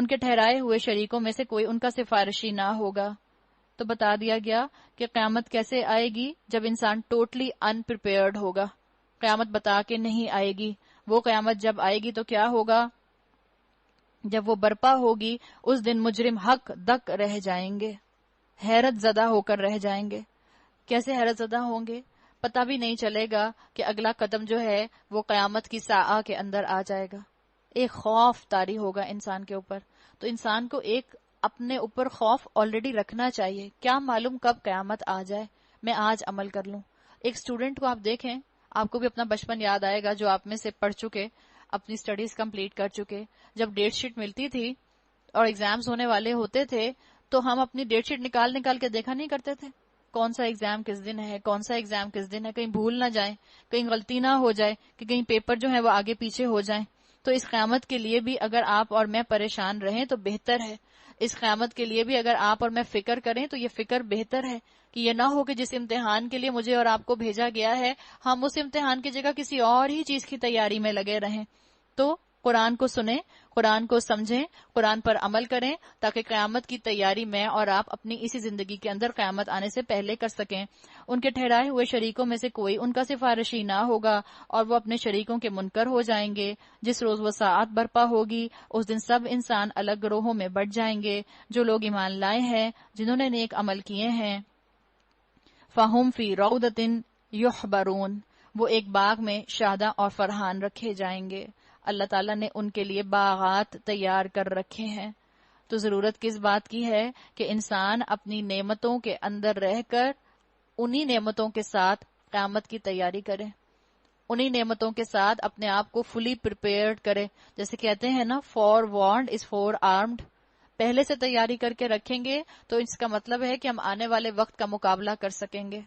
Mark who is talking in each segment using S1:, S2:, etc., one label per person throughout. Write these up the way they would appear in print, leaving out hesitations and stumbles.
S1: ان کے ٹھہرائے ہوئے شریکوں میں سے کوئی ان کا سفارشی نہ ہوگا۔ تو بتا دیا گیا کہ قیامت کیسے آئے گی، جب انسان ٹوٹلی ان پریپیئرڈ ہوگا، قیامت بتا کے نہیں آئے گی۔ وہ قیامت جب آئے گی تو کیا ہوگا، جب وہ برپا ہوگی اس دن مجرم حق دک رہ جائیں گے، حیرت زدہ ہو کر رہ جائیں گے۔ کیسے حیرت زدہ ہوں گے؟ پتہ بھی نہیں چلے گا کہ اگلا قدم جو ہے وہ قیامت کی ساعہ کے اندر آ جائے گا۔ ایک خوف طاری ہوگا انسان کے اوپر۔ تو انسان کو ایک اپنے اوپر خوف آلریڈی رکھنا چاہیے، کیا معلوم کب قیامت آ جائے، میں آج عمل کر لوں۔ ایک اسٹوڈنٹ کو آپ دیکھیں، آپ کو بھی اپنا بچپن یاد آئے گا جو آپ میں سے پڑھ چکے، اپنی سٹڈیز کمپلیٹ کر چکے۔ جب ڈیٹ شیٹ ملتی تھی اور ایگزامز ہونے والے ہوتے تھے تو ہم اپنی ڈیٹ شیٹ نکال کے دیکھا نہیں کرتے تھے کون سا ایگزام کس دن ہے، کون سا ایگزام کس دن ہے، کہیں بھول نہ جائیں، کہیں غلطی نہ ہو جائے کہ کہیں پیپر جو ہے وہ آگے پیچھے ہو جائیں۔ تو اس قیامت کے لیے بھی اگر آپ اور میں پریشان رہیں تو بہتر ہے، اس قیامت کے لیے بھی اگر آپ اور میں فکر کریں تو یہ فکر بہتر ہے کہ یہ نہ ہو کہ جس امتحان کے لیے مجھے اور آپ کو بھیجا گیا ہے ہم اس امتحان کی جگہ کسی اور ہی چیز کی تیاری میں لگے رہیں۔ تو قرآن کو سنیں، قرآن کو سمجھیں، قرآن پر عمل کریں تاکہ قیامت کی تیاری میں اور آپ اپنی اسی زندگی کے اندر قیامت آنے سے پہلے کر سکیں۔ ان کے ٹھہرائے ہوئے شریکوں میں سے کوئی ان کا سفارشی نہ ہوگا اور وہ اپنے شریکوں کے منکر ہو جائیں گے۔ جس روز وہ ساعت برپا ہوگی اس دن سب انسان الگ گروہوں میں بٹ جائیں گے۔ جو لوگ ایمان لائے ہیں، جنہوں نے نیک عمل کیے ہیں، فَهُمْ فِي رَوْضَةٍ يُحْبَرُونَ، وہ ایک باغ میں شاداں اور فرحان رکھے جائیں گے۔ اللہ تعالیٰ نے ان کے لیے باغات تیار کر رکھے ہیں۔ تو ضرورت کس بات کی ہے کہ انسان اپنی نعمتوں کے اندر رہ کر انہی نعمتوں کے ساتھ قیامت کی تیاری کرے، انہی نعمتوں کے ساتھ اپنے آپ کو فلی پریپیئرڈ کرے۔ جیسے کہتے ہیں نا، فور وارنڈ از فور آرمڈ، پہلے سے تیاری کر کے رکھیں گے تو اس کا مطلب ہے کہ ہم آنے والے وقت کا مقابلہ کر سکیں گے۔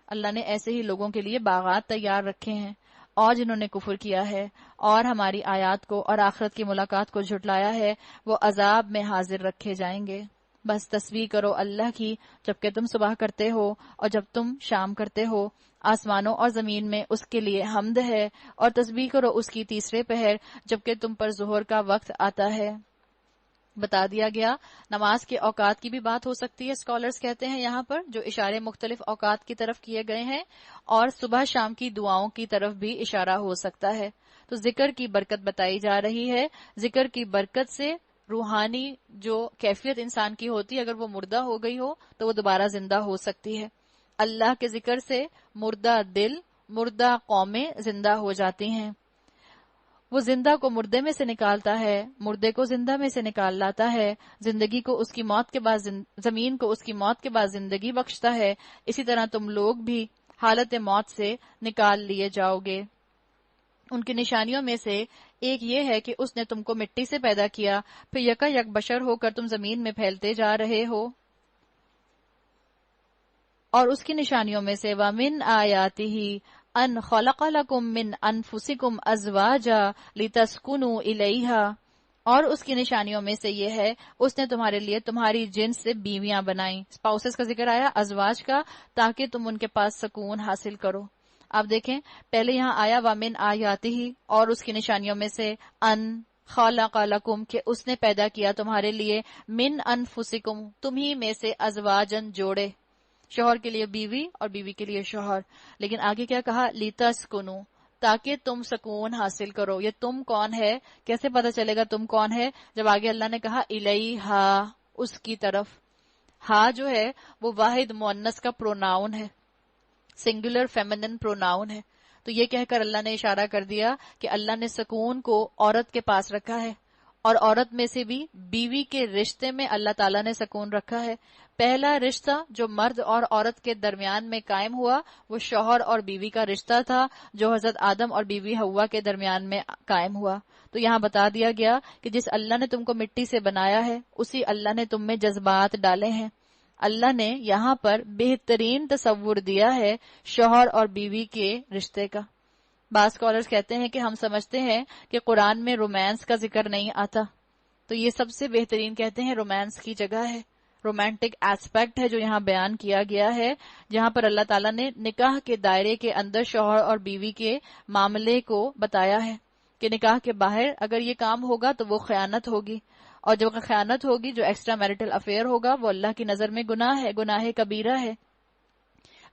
S1: اللہ نے ایسے ہی لوگوں کے لیے باغات تیار رکھے ہیں، اور جنہوں نے کفر کیا ہے اور ہماری آیات کو اور آخرت کی ملاقات کو جھٹلایا ہے وہ عذاب میں حاضر رکھے جائیں گے۔ بس تسبیح کرو اللہ کی جبکہ تم صبح کرتے ہو اور جب تم شام کرتے ہو، آسمانوں اور زمین میں اس کے لیے حمد ہے، اور تسبیح کرو اس کی تیسرے پہر جبکہ تم پر ظہر کا وقت آتا ہے۔ بتا دیا گیا نماز کے اوقات کی بھی بات ہو سکتی ہے، اسکالرز کہتے ہیں یہاں پر جو اشارے مختلف اوقات کی طرف کیے گئے ہیں، اور صبح شام کی دعاؤں کی طرف بھی اشارہ ہو سکتا ہے۔ تو ذکر کی برکت بتائی جا رہی ہے، ذکر کی برکت سے روحانی جو کیفیت انسان کی ہوتی ہے اگر وہ مردہ ہو گئی ہو تو وہ دوبارہ زندہ ہو سکتی ہے۔ اللہ کے ذکر سے مردہ دل، مردہ قومیں زندہ ہو جاتی ہیں۔ وہ زندہ کو مردے میں سے نکالتا ہے، مردے کو زندہ میں سے نکال لاتا ہے، زندگی کو اس کی موت کے بعد زمین کو اس کی موت کے بعد زندگی بخشتا ہے۔ اسی طرح تم لوگ بھی حالت موت سے نکال لیے جاؤ گے۔ ان کی نشانیوں میں سے ایک یہ ہے کہ اس نے تم کو مٹی سے پیدا کیا، پھر یکا یک بشر ہو کر تم زمین میں پھیلتے جا رہے ہو۔ اور اس کی نشانیوں میں سے وَمِنْ آیَاتِهِ ان خلق لکم من انفسکم ازواجا لتسکنوا الیہا، اور اس کی نشانیوں میں سے یہ ہے اس نے تمہارے لیے تمہاری جنس سے بیویاں بنائیں، اسپاؤسز کا ذکر آیا، ازواج کا، تاکہ تم ان کے پاس سکون حاصل کرو۔ آپ دیکھیں پہلے یہاں آیا وَمِنْ آیَاتِهِ، اور اس کی نشانیوں میں سے ان خلق لکم، کہ اس نے پیدا کیا تمہارے لیے من انفسکم، تمہی میں سے ازواجن، جوڑے، شوہر کے لیے بیوی اور بیوی کے لیے شوہر، لیکن آگے کیا کہا، لِتَسْكُنُوا، تاکہ تم سکون حاصل کرو۔ یہ تم کون ہے، کیسے پتا چلے گا تم کون ہے، جب آگے اللہ نے کہا الیہا، اس کی طرف۔ ہا جو ہے وہ واحد مؤنث کا پروناؤن ہے، سنگولر فیمنن پروناؤن ہے، تو یہ کہہ کر اللہ نے اشارہ کر دیا کہ اللہ نے سکون کو عورت کے پاس رکھا ہے، اور عورت میں سے بھی بیوی کے رشتے میں اللہ تعالیٰ نے سکون رکھا ہے۔ پہلا رشتہ جو مرد اور عورت کے درمیان میں قائم ہوا وہ شوہر اور بیوی کا رشتہ تھا، جو حضرت آدم اور بیوی حوا کے درمیان میں قائم ہوا۔ تو یہاں بتا دیا گیا کہ جس اللہ نے تم کو مٹی سے بنایا ہے اسی اللہ نے تم میں جذبات ڈالے ہیں۔ اللہ نے یہاں پر بہترین تصور دیا ہے شوہر اور بیوی کے رشتے کا۔ بعض اسکالرز کہتے ہیں کہ ہم سمجھتے ہیں کہ قرآن میں رومانس کا ذکر نہیں آتا، تو یہ سب سے بہترین کہتے ہیں رومانس کی جگہ ہے، رومانٹک ایسپیکٹ ہے جو یہاں بیان کیا گیا ہے، جہاں پر اللہ تعالیٰ نے نکاح کے دائرے کے اندر شوہر اور بیوی کے معاملے کو بتایا ہے کہ نکاح کے باہر اگر یہ کام ہوگا تو وہ خیانت ہوگی، اور جب خیانت ہوگی، جو ایکسٹرا میرٹل افیئر ہوگا، وہ اللہ کی نظر میں گناہ ہے، گناہ کبیرہ ہے۔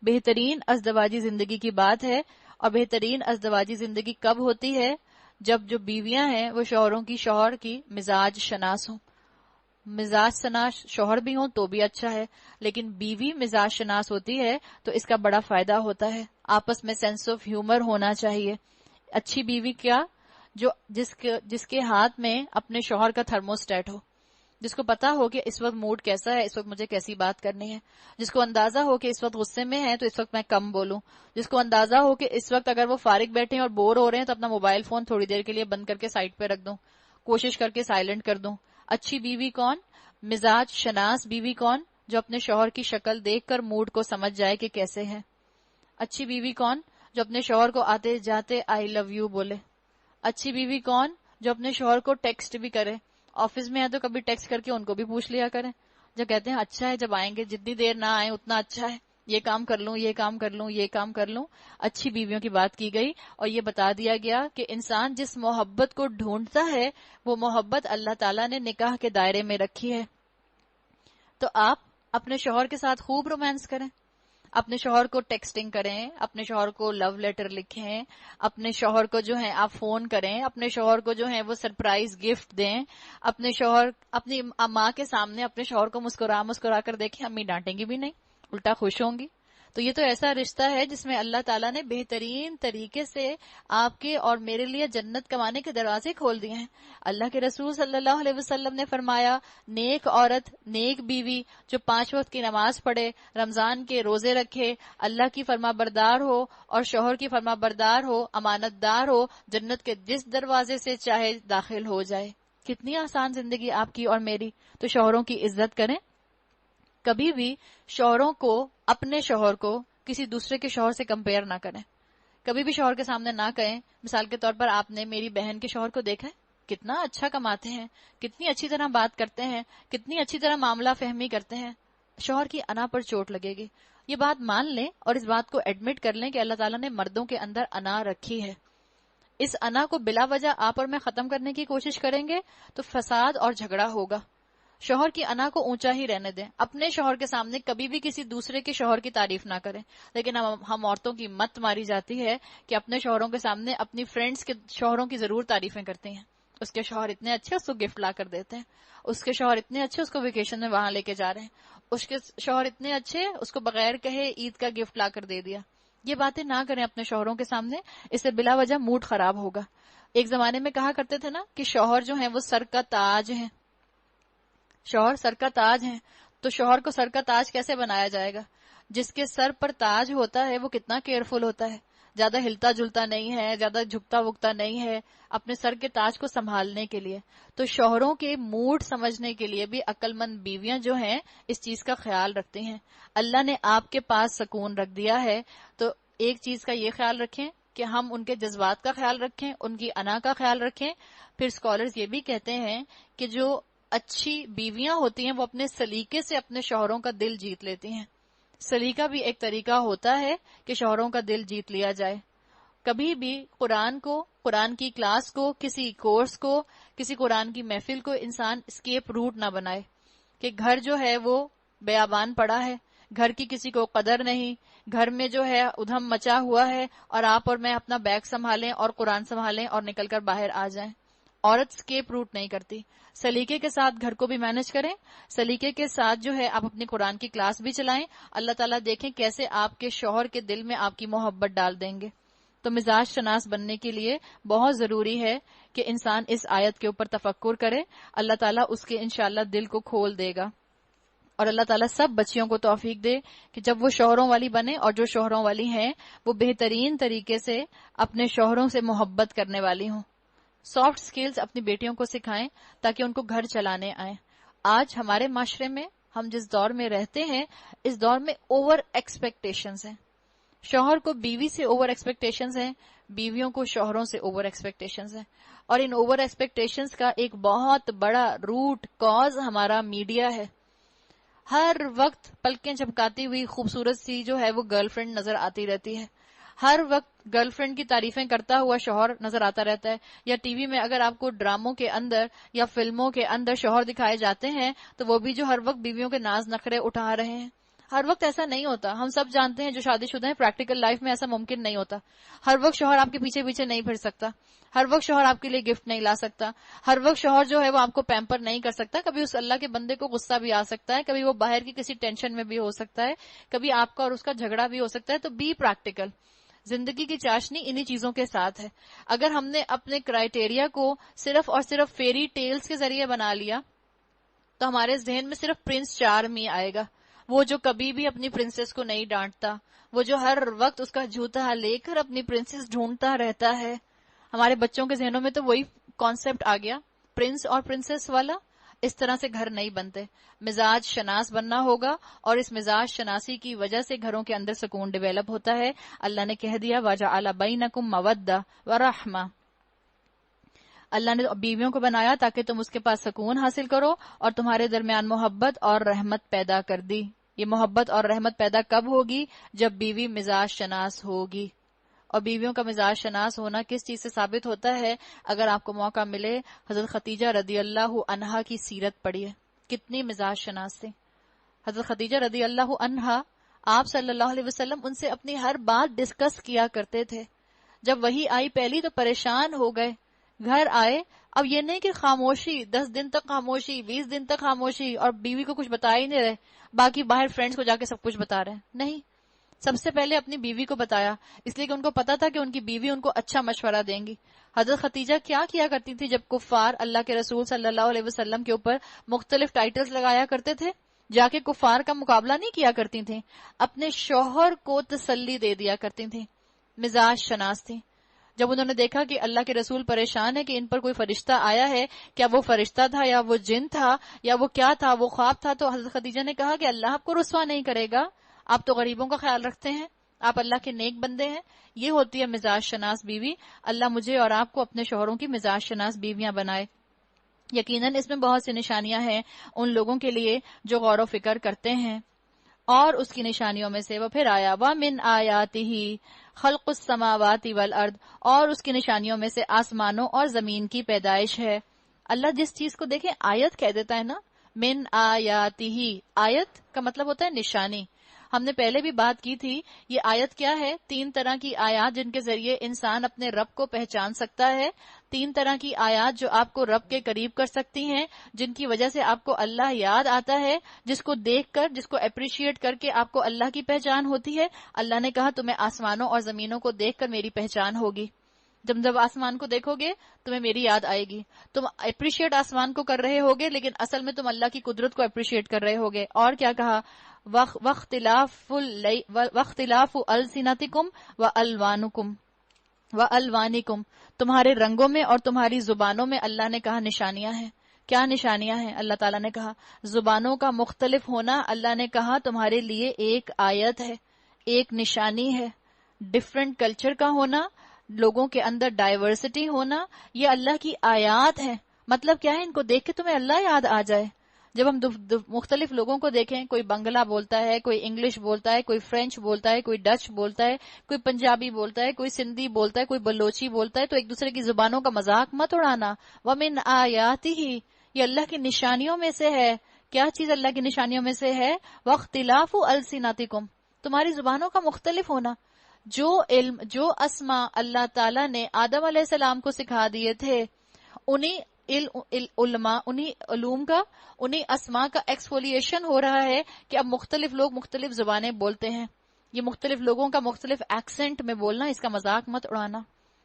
S1: بہترین ازدواجی زندگی کی بات ہے، اور بہترین ازدواجی زندگی کب ہوتی ہے؟ جب جو بیویاں ہیں وہ شوہر کی مزاج شناس ہوں۔ مزاج شناس شوہر بھی ہوں تو بھی اچھا ہے، لیکن بیوی مزاج شناس ہوتی ہے تو اس کا بڑا فائدہ ہوتا ہے۔ آپس میں سینس آف ہیومر ہونا چاہیے۔ اچھی بیوی کیا؟ جس کے ہاتھ میں اپنے شوہر کا تھرموسٹیٹ ہو، جس کو پتا ہو کہ اس وقت موڈ کیسا ہے، اس وقت مجھے کیسی بات کرنی ہے، جس کو اندازہ ہو کہ اس وقت غصے میں ہے تو اس وقت میں کم بولوں، جس کو اندازہ ہو کہ اس وقت اگر وہ فارغ بیٹھے ہیں اور بور ہو رہے ہیں تو اپنا موبائل فون تھوڑی دیر کے لیے بند کر کے سائڈ پہ رکھ دوں، کوشش کر کے سائلنٹ کر دوں۔ اچھی بیوی کون؟ مزاج شناس بیوی کون؟ جو اپنے شوہر کی شکل دیکھ کر موڈ کو سمجھ جائے کہ کیسے ہے۔ اچھی بیوی کون؟ جو اپنے شوہر کو آتے جاتے آئی لو یو بولے۔ اچھی بیوی کون؟ جو اپنے شوہر کو ٹیکسٹ بھی کرے، آفس میں ہے تو کبھی ٹیکسٹ کر کے ان کو بھی پوچھ لیا کریں، جو کہتے ہیں اچھا ہے جب آئیں گے، جتنی دیر نہ آئیں اتنا اچھا ہے، یہ کام کر لوں، یہ کام کر لوں، یہ کام کر لوں۔ اچھی بیویوں کی بات کی گئی، اور یہ بتا دیا گیا کہ انسان جس محبت کو ڈھونڈتا ہے وہ محبت اللہ تعالیٰ نے نکاح کے دائرے میں رکھی ہے۔ تو آپ اپنے شوہر کے ساتھ خوب رومانس کریں، اپنے شوہر کو ٹیکسٹنگ کریں، اپنے شوہر کو لو لیٹر لکھیں، اپنے شوہر کو جو ہے آپ فون کریں، اپنے شوہر کو جو ہے وہ سرپرائز گفٹ دیں، اپنی ماں کے سامنے اپنے شوہر کو مسکرا کر دیکھیں، امی ڈانٹیں گی بھی نہیں، الٹا خوش ہوں گی۔ تو یہ تو ایسا رشتہ ہے جس میں اللہ تعالیٰ نے بہترین طریقے سے آپ کے اور میرے لیے جنت کمانے کے دروازے کھول دیے ہیں۔ اللہ کے رسول صلی اللہ علیہ وسلم نے فرمایا، نیک عورت، نیک بیوی جو 5 وقت کی نماز پڑھے، رمضان کے روزے رکھے، اللہ کی فرما بردار ہو اور شوہر کی فرما بردار ہو، امانت دار ہو، جنت کے جس دروازے سے چاہے داخل ہو جائے۔ کتنی آسان زندگی آپ کی اور میری۔ تو شوہروں کی عزت کریں، کبھی بھی شوہروں کو، اپنے شوہر کو کسی دوسرے کے شوہر سے کمپیئر نہ کریں۔ کبھی بھی شوہر کے سامنے نہ کہیں، مثال کے طور پر آپ نے میری بہن کے شوہر کو دیکھا ہے، کتنا اچھا کماتے ہیں، کتنی اچھی طرح بات کرتے ہیں، کتنی اچھی طرح معاملہ فہمی کرتے ہیں، شوہر کی انا پر چوٹ لگے گی۔ یہ بات مان لیں اور اس بات کو ایڈمٹ کر لیں کہ اللہ تعالیٰ نے مردوں کے اندر انا رکھی ہے۔ اس انا کو بلا وجہ آپ اور میں ختم کرنے کی کوشش کریں گے تو فساد اور جھگڑا ہوگا۔ شوہر کی انا کو اونچا ہی رہنے دیں، اپنے شوہر کے سامنے کبھی بھی کسی دوسرے کے شوہر کی تعریف نہ کریں۔ لیکن ہم عورتوں کی مت ماری جاتی ہے کہ اپنے شوہروں کے سامنے اپنی فرینڈز کے شوہروں کی ضرور تعریفیں کرتے ہیں، اس کے شوہر اتنے اچھے، اس کو گفٹ لا کر دیتے ہیں، اس کے شوہر اتنے اچھے، اس کو ویکیشن میں وہاں لے کے جا رہے ہیں، اس کے شوہر اتنے اچھے، اس کو بغیر کہے عید کا گفٹ لا کر دے دیا۔ یہ باتیں نہ کریں اپنے شوہروں کے سامنے، اس سے بلا وجہ موڈ خراب ہوگا۔ ایک زمانے میں کہا کرتے تھے نا کہ شوہر جو ہیں وہ سر کا تاج ہیں، شوہر سر کا تاج ہیں، تو شوہر کو سر کا تاج کیسے بنایا جائے گا؟ جس کے سر پر تاج ہوتا ہے وہ کتنا کیئرفل ہوتا ہے، زیادہ ہلتا جلتا نہیں ہے، زیادہ جھکتا وکتا نہیں ہے اپنے سر کے تاج کو سنبھالنے کے لیے۔ تو شوہروں کے موڈ سمجھنے کے لیے بھی عقل مند بیویاں جو ہیں اس چیز کا خیال رکھتی ہیں۔ اللہ نے آپ کے پاس سکون رکھ دیا ہے تو ایک چیز کا یہ خیال رکھیں کہ ہم ان کے جذبات کا خیال رکھیں، ان کی انا کا خیال رکھیں۔ پھر اسکالرز یہ بھی کہتے ہیں کہ جو اچھی بیویاں ہوتی ہیں وہ اپنے سلیقے سے اپنے شوہروں کا دل جیت لیتی ہیں۔ سلیقہ بھی ایک طریقہ ہوتا ہے کہ شوہروں کا دل جیت لیا جائے۔ کبھی بھی قرآن کو، قرآن کی کلاس کو، کسی کورس کو، کسی قرآن کی محفل کو انسان اسکیپ روٹ نہ بنائے کہ گھر جو ہے وہ بیابان پڑا ہے، گھر کی کسی کو قدر نہیں، گھر میں جو ہے ادھم مچا ہوا ہے اور آپ اور میں اپنا بیگ سنبھالیں اور قرآن سنبھالیں اور نکل کر باہر آ جائیں۔ عورت اسکیپ روٹ نہیں کرتی، سلیقے کے ساتھ گھر کو بھی مینج کریں، سلیقے کے ساتھ جو ہے آپ اپنی قرآن کی کلاس بھی چلائیں، اللہ تعالیٰ دیکھیں کیسے آپ کے شوہر کے دل میں آپ کی محبت ڈال دیں گے۔ تو مزاج شناس بننے کے لیے بہت ضروری ہے کہ انسان اس آیت کے اوپر تفکر کرے، اللہ تعالیٰ اس کے انشاءاللہ دل کو کھول دے گا، اور اللہ تعالیٰ سب بچیوں کو توفیق دے کہ جب وہ شوہروں والی بنے اور جو شوہروں والی ہیں وہ بہترین طریقے سے اپنے شوہروں سے محبت کرنے والی ہوں۔ سافٹ سکلز اپنی بیٹیوں کو سکھائیں تاکہ ان کو گھر چلانے آئیں۔ آج ہمارے معاشرے میں ہم جس دور میں رہتے ہیں اس دور میں اوور ایکسپیکٹیشنز ہیں، شوہر کو بیوی سے اوور ایکسپیکٹیشنز ہیں، بیویوں کو شوہروں سے اوور ایکسپیکٹیشنز ہیں، اور ان اوور ایکسپیکٹیشنز کا ایک بہت بڑا روٹ کاز ہمارا میڈیا ہے۔ ہر وقت پلکیں جھپکاتی ہوئی خوبصورت سی جو ہے وہ گرل فرینڈ نظر آتی رہتی ہے، ہر وقت گرل فرینڈ کی تعریفیں کرتا ہوا شوہر نظر آتا رہتا ہے، یا ٹی وی میں اگر آپ کو ڈراموں کے اندر یا فلموں کے اندر شوہر دکھائے جاتے ہیں تو وہ بھی جو ہر وقت بیویوں کے ناز نخرے اٹھا رہے ہیں. ہر وقت ایسا نہیں ہوتا. ہم سب جانتے ہیں جو شادی شدہ ہیں پریکٹیکل لائف میں ایسا ممکن نہیں ہوتا. ہر وقت شوہر آپ کے پیچھے پیچھے نہیں پھر سکتا. ہر وقت شوہر آپ کے لیے گفٹ نہیں لا سکتا. ہر وقت شوہر جو ہے وہ آپ کو پیمپر نہیں کر سکتا. کبھی اس اللہ کے بندے کو غصہ بھی آ سکتا ہے، کبھی وہ باہر کی کسی ٹینشن میں بھی ہو سکتا ہے، کبھی آپ کا اور اس کا جھگڑا بھی ہو سکتا ہے. تو بی پریکٹیکل. زندگی کی چاشنی انہی چیزوں کے ساتھ ہے. اگر ہم نے اپنے کرائیٹیریا کو صرف اور صرف فیری ٹیلز کے ذریعے بنا لیا تو ہمارے ذہن میں صرف پرنس چارم ہی آئے گا، وہ جو کبھی بھی اپنی پرنسس کو نہیں ڈانٹتا، وہ جو ہر وقت اس کا جوتا لے کر اپنی پرنسس ڈھونڈتا رہتا ہے. ہمارے بچوں کے ذہنوں میں تو وہی کانسیپٹ آ گیا، پرنس اور پرنسس والا. اس طرح سے گھر نہیں بنتے. مزاج شناس بننا ہوگا، اور اس مزاج شناسی کی وجہ سے گھروں کے اندر سکون ڈیویلپ ہوتا ہے. اللہ نے کہہ دیا وَجَعَلَ بَيْنَكُمْ مَوَدَّةً وَرَحْمَةً. اللہ نے بیویوں کو بنایا تاکہ تم اس کے پاس سکون حاصل کرو، اور تمہارے درمیان محبت اور رحمت پیدا کر دی. یہ محبت اور رحمت پیدا کب ہوگی؟ جب بیوی مزاج شناس ہوگی. اور بیویوں کا مزاج شناس ہونا کس چیز سے ثابت ہوتا ہے؟ اگر آپ کو موقع ملے حضرت خدیجہ رضی اللہ عنہا کی سیرت پڑھیے، کتنی مزاج شناس تھی. حضرت خدیجہ رضی اللہ عنہا، آپ صلی اللہ علیہ وسلم ان سے اپنی ہر بات ڈسکس کیا کرتے تھے. جب وحی آئی پہلی تو پریشان ہو گئے. گھر آئے، اب یہ نہیں کہ خاموشی 10 دن تک خاموشی، 20 دن تک خاموشی، اور بیوی کو کچھ بتا ہی نہیں رہے، باقی باہر فرینڈز کو جا کے سب کچھ بتا رہے ہیں. نہیں، سب سے پہلے اپنی بیوی کو بتایا، اس لیے کہ ان کو پتا تھا کہ ان کی بیوی ان کو اچھا مشورہ دیں گی. حضرت خدیجہ کیا کیا کرتی تھی جب کفار اللہ کے رسول صلی اللہ علیہ وسلم کے اوپر مختلف ٹائٹلز لگایا کرتے تھے؟ جا کے کفار کا مقابلہ نہیں کیا کرتی تھیں، اپنے شوہر کو تسلی دے دیا کرتی تھیں. مزاج شناس تھی. جب انہوں نے دیکھا کہ اللہ کے رسول پریشان ہے کہ ان پر کوئی فرشتہ آیا ہے، کیا وہ فرشتہ تھا یا وہ جن تھا یا وہ کیا تھا، وہ خواب تھا، تو حضرت خدیجہ نے کہا کہ اللہ آپ کو رسوا نہیں کرے گا، آپ تو غریبوں کا خیال رکھتے ہیں، آپ اللہ کے نیک بندے ہیں. یہ ہوتی ہے مزاج شناس بیوی. اللہ مجھے اور آپ کو اپنے شوہروں کی مزاج شناس بیویاں بنائے. یقیناً اس میں بہت سی نشانیاں ہیں ان لوگوں کے لیے جو غور و فکر کرتے ہیں. اور اس کی نشانیوں میں سے وہ پھر آیا وَمِنْ آیَاتِهِ خَلْقُ السَّمَاوَاتِ وَالْأَرْضِ، اور اس کی نشانیوں میں سے آسمانوں اور زمین کی پیدائش ہے. اللہ جس چیز کو دیکھیں آیت کہہ دیتا ہے نا، من آیاتہ، آیت کا مطلب ہوتا ہے نشانی. ہم نے پہلے بھی بات کی تھی، یہ آیت کیا ہے؟ 3 طرح کی آیات جن کے ذریعے انسان اپنے رب کو پہچان سکتا ہے. 3 طرح کی آیات جو آپ کو رب کے قریب کر سکتی ہیں، جن کی وجہ سے آپ کو اللہ یاد آتا ہے، جس کو دیکھ کر، جس کو اپریشیٹ کر کے آپ کو اللہ کی پہچان ہوتی ہے. اللہ نے کہا تمہیں آسمانوں اور زمینوں کو دیکھ کر میری پہچان ہوگی. جب آسمان کو دیکھو گے تمہیں میری یاد آئے گی. تم اپریشیٹ آسمان کو کر رہے ہوگے لیکن اصل میں تم اللہ کی قدرت کو اپریشیٹ کر رہے ہوگے. اور کیا کہا؟ وَاخْتِلَافُ أَلْسِنَتِكُمْ وَأَلْوَانِكُمْ، تمہارے رنگوں میں اور تمہاری زبانوں میں اللہ نے کہا نشانیاں ہیں. کیا نشانیاں ہیں؟ اللہ تعالیٰ نے کہا زبانوں کا مختلف ہونا، اللہ نے کہا تمہارے لیے ایک آیت ہے، ایک نشانی ہے. ڈفرنٹ کلچر کا ہونا، لوگوں کے اندر ڈائیورسٹی ہونا، یہ اللہ کی آیات ہیں. مطلب کیا ہے؟ ان کو دیکھ کے تمہیں اللہ یاد آ جائے. جب ہم مختلف لوگوں کو دیکھیں، کوئی بنگلہ بولتا ہے، کوئی انگلش بولتا ہے، کوئی فرینچ بولتا ہے، کوئی ڈچ بولتا ہے، کوئی پنجابی بولتا ہے، کوئی سندھی بولتا ہے، کوئی بلوچی بولتا ہے، تو ایک دوسرے کی زبانوں کا مذاق مت اڑانا. وَمِنْ آیَاتِهِ، یہ اللہ کی نشانیوں میں سے ہے. کیا چیز اللہ کی نشانیوں میں سے ہے؟ وَاخْتِلَافُ أَلْسِنَتِكُمْ، تمہاری زبانوں کا مختلف ہونا. جو علم، جو اسماء اللہ تعالیٰ نے آدم علیہ السلام کو سکھا دیے تھے، انہی علوم کا، انہی اسماء کا ایکسفولیشن ہو رہا ہے کہ اب مختلف لوگ مختلف زبانیں بولتے ہیں. یہ مختلف لوگوں کا مختلف ایکسنٹ میں بولنا، اس کا مذاق مت اڑانا.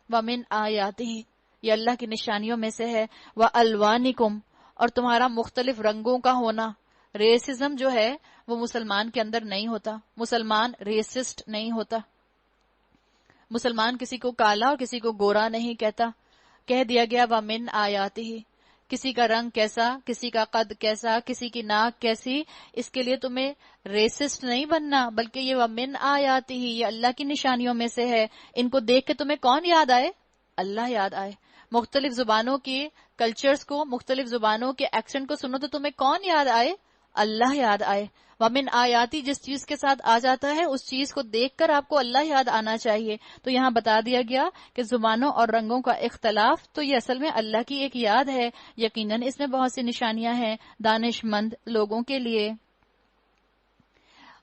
S1: وَمِنْ آیَاتِهِ، یہ اللہ کی نشانیوں میں سے ہے. وَأَلْوَانِكُمْ، اور تمہارا مختلف رنگوں کا ہونا. ریسزم جو ہے وہ مسلمان کے اندر نہیں ہوتا. مسلمان ریسسٹ نہیں ہوتا. مسلمان کسی کو کالا اور کسی کو گورا نہیں کہتا. کہہ دیا گیا وَمِنْ آیَاتِهِ، کسی کا رنگ کیسا، کسی کا قد کیسا، کسی کی ناک کیسی، اس کے لیے تمہیں ریسسٹ نہیں بننا، بلکہ یہ وَمِنْ آیَاتِهِ، یہ اللہ کی نشانیوں میں سے ہے. ان کو دیکھ کے تمہیں کون یاد آئے؟ اللہ یاد آئے. مختلف زبانوں کے کلچرز کو، مختلف زبانوں کے ایکسنٹ کو سنو تو تمہیں کون یاد آئے؟ اللہ یاد آئے. ومن آیاتی جس چیز کے ساتھ آ جاتا ہے اس چیز کو دیکھ کر آپ کو اللہ یاد آنا چاہیے. تو یہاں بتا دیا گیا کہ زبانوں اور رنگوں کا اختلاف تو یہ اصل میں اللہ کی ایک یاد ہے. یقیناً اس میں بہت سی نشانیاں ہیں دانش مند لوگوں کے لیے.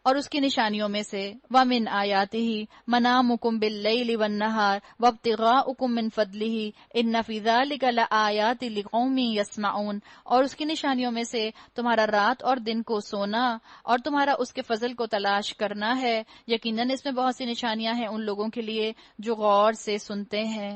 S1: اور اس کی نشانیوں میں سے وَمِنْ آیَاتِهِ مَنَامُكُمْ بِاللَّيْلِ وَالنَّهَارِ وَابْتِغَاؤُكُمْ مِنْ فَضْلِهِ إِنَّ فِي ذَلِكَ لَآيَاتٍ لِقَوْمٍ يَسْمَعُونَ. اور اس کی نشانیوں میں سے تمہارا رات اور دن کو سونا اور تمہارا اس کے فضل کو تلاش کرنا ہے. یقیناً اس میں بہت سی نشانیاں ہیں ان لوگوں کے لیے جو غور سے سنتے ہیں.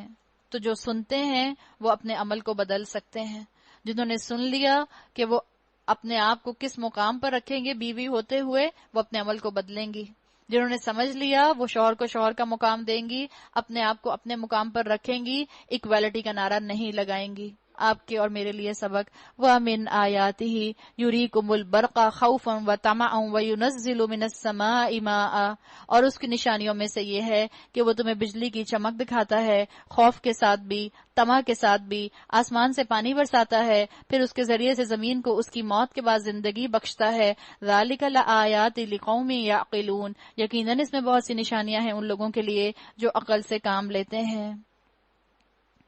S1: تو جو سنتے ہیں وہ اپنے عمل کو بدل سکتے ہیں. جنہوں نے سن لیا کہ وہ اپنے آپ کو کس مقام پر رکھیں گے بیوی ہوتے ہوئے، وہ اپنے عمل کو بدلیں گی. جنہوں نے سمجھ لیا وہ شوہر کو شوہر کا مقام دیں گی، اپنے آپ کو اپنے مقام پر رکھیں گی، ایکویلٹی کا نعرہ نہیں لگائیں گی. آپ کے اور میرے لیے سبق وَمِنْ آیَاتِهِ يُرِيكُمُ الْبَرْقَ خَوْفًا وَطَمَعًا وَيُنَزِّلُ مِنَ السَّمَاءِ مَاءً. اور اس کی نشانیوں میں سے یہ ہے کہ وہ تمہیں بجلی کی چمک دکھاتا ہے، خوف کے ساتھ بھی طمع کے ساتھ بھی. آسمان سے پانی برساتا ہے، پھر اس کے ذریعے سے زمین کو اس کی موت کے بعد زندگی بخشتا ہے. ذَلِكَ لَآيَاتٍ لِقَوْمٍ يَعْقِلُونَ. یقیناً اس میں بہت سی نشانیاں ہیں ان لوگوں کے لیے جو عقل سے کام لیتے ہیں.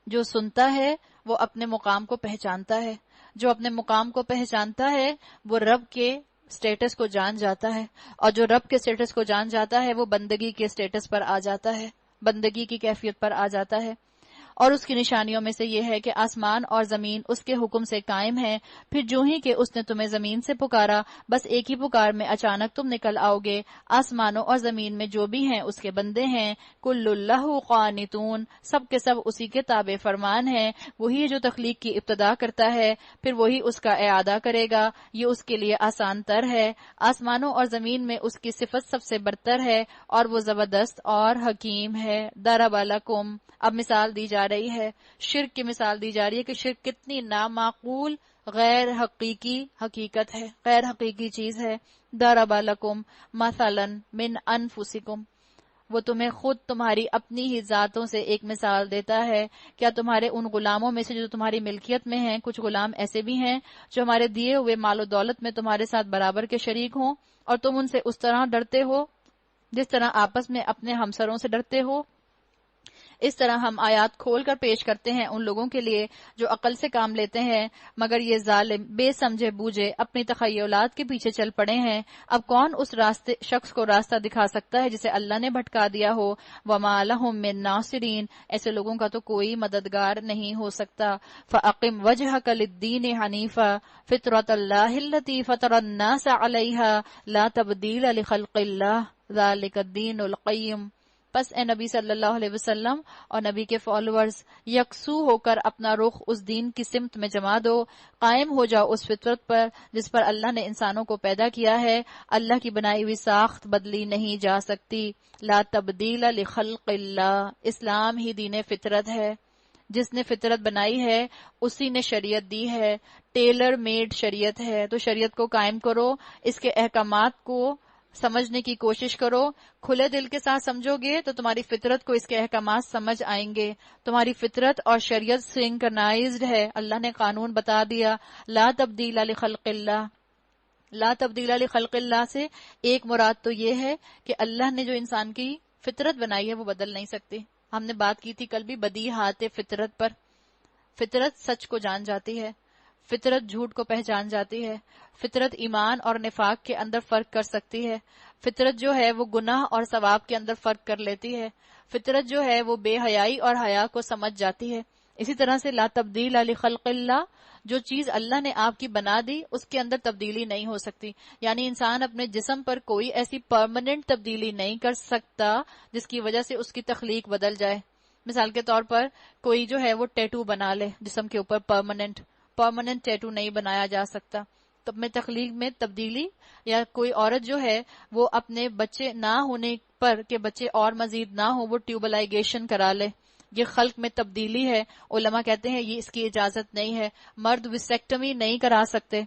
S1: جو سنتا ہے وہ اپنے مقام کو پہچانتا ہے. جو اپنے مقام کو پہچانتا ہے وہ رب کے سٹیٹس کو جان جاتا ہے، اور جو رب کے سٹیٹس کو جان جاتا ہے وہ بندگی کے سٹیٹس پر آ جاتا ہے، بندگی کی کیفیت پر آ جاتا ہے. اور اس کی نشانیوں میں سے یہ ہے کہ آسمان اور زمین اس کے حکم سے قائم ہیں. پھر جو ہی کہ اس نے تمہیں زمین سے پکارا، بس ایک ہی پکار میں اچانک تم نکل آؤ گے. آسمانوں اور زمین میں جو بھی ہیں اس کے بندے ہیں. کل اللہ قانتون، سب کے سب اسی کے تابع فرمان ہیں. وہی جو تخلیق کی ابتدا کرتا ہے پھر وہی اس کا اعادہ کرے گا. یہ اس کے لیے آسان تر ہے. آسمانوں اور زمین میں اس کی صفت سب سے برتر ہے اور وہ زبردست اور حکیم ہے. ضرب لکم، اب مثال دی جا رہی ہے، شرک کی مثال دی جا رہی ہے کہ شرک کتنی نامعقول غیر حقیقی حقیقت ہے، غیر حقیقی چیز ہے. ضرب لکم مثلا من انفسکم، وہ تمہیں خود تمہاری اپنی ہی ذاتوں سے ایک مثال دیتا ہے. کیا تمہارے ان غلاموں میں سے جو تمہاری ملکیت میں ہیں کچھ غلام ایسے بھی ہیں جو ہمارے دیے ہوئے مال و دولت میں تمہارے ساتھ برابر کے شریک ہوں، اور تم ان سے اس طرح ڈرتے ہو جس طرح آپس میں اپنے ہمسروں سے ڈرتے ہو؟ اس طرح ہم آیات کھول کر پیش کرتے ہیں ان لوگوں کے لیے جو عقل سے کام لیتے ہیں، مگر یہ ظالم بے سمجھے بوجھے اپنی تخیلات کے پیچھے چل پڑے ہیں. اب کون اس شخص کو راستہ دکھا سکتا ہے جسے اللہ نے بھٹکا دیا ہو؟ وما لهم من ناصرین، ایسے لوگوں کا تو کوئی مددگار نہیں ہو سکتا. فاقم وجهك للدین حنیفا فطرۃ اللہ التي فطر الناس علیہا لا تبدیل لخلق اللہ ذلک الدین القیم. پس اے نبی صلی اللہ علیہ وسلم اور نبی کے فالوورز، یکسو ہو کر اپنا رخ اس دین کی سمت میں جما دو، قائم ہو جاؤ اس فطرت پر جس پر اللہ نے انسانوں کو پیدا کیا ہے. اللہ کی بنائی ہوئی ساخت بدلی نہیں جا سکتی. لا تبدیل لخلق اللہ، اسلام ہی دین فطرت ہے. جس نے فطرت بنائی ہے اسی نے شریعت دی ہے، ٹیلر میڈ شریعت ہے. تو شریعت کو قائم کرو، اس کے احکامات کو سمجھنے کی کوشش کرو. کھلے دل کے ساتھ سمجھو گے تو تمہاری فطرت کو اس کے احکامات سمجھ آئیں گے. تمہاری فطرت اور شریعت سنکرنائزڈ ہے. اللہ نے قانون بتا دیا. لا تبدیل لخلق اللہ، لا تبدیل لخلق اللہ سے ایک مراد تو یہ ہے کہ اللہ نے جو انسان کی فطرت بنائی ہے وہ بدل نہیں سکتی. ہم نے بات کی تھی کل بھی بدیہات فطرت پر. فطرت سچ کو جان جاتی ہے، فطرت جھوٹ کو پہچان جاتی ہے، فطرت ایمان اور نفاق کے اندر فرق کر سکتی ہے، فطرت جو ہے وہ گناہ اور ثواب کے اندر فرق کر لیتی ہے، فطرت جو ہے وہ بے حیائی اور حیا کو سمجھ جاتی ہے. اسی طرح سے لا تبدیل لخلق اللہ، جو چیز اللہ نے آپ کی بنا دی اس کے اندر تبدیلی نہیں ہو سکتی. یعنی انسان اپنے جسم پر کوئی ایسی پرماننٹ تبدیلی نہیں کر سکتا جس کی وجہ سے اس کی تخلیق بدل جائے. مثال کے طور پر کوئی جو ہے وہ ٹیٹو بنا لے جسم کے اوپر، پرماننٹ ٹیٹو نہیں بنایا جا سکتا. تو اپنے تخلیق میں تبدیلی، یا کوئی عورت جو ہے وہ اپنے بچے نہ ہونے پر کہ بچے اور مزید نہ ہو وہ ٹیوبلائزیشن کرا لے، یہ خلق میں تبدیلی ہے. علماء کہتے ہیں یہ اس کی اجازت نہیں ہے. مرد وسیکٹمی نہیں کرا سکتے،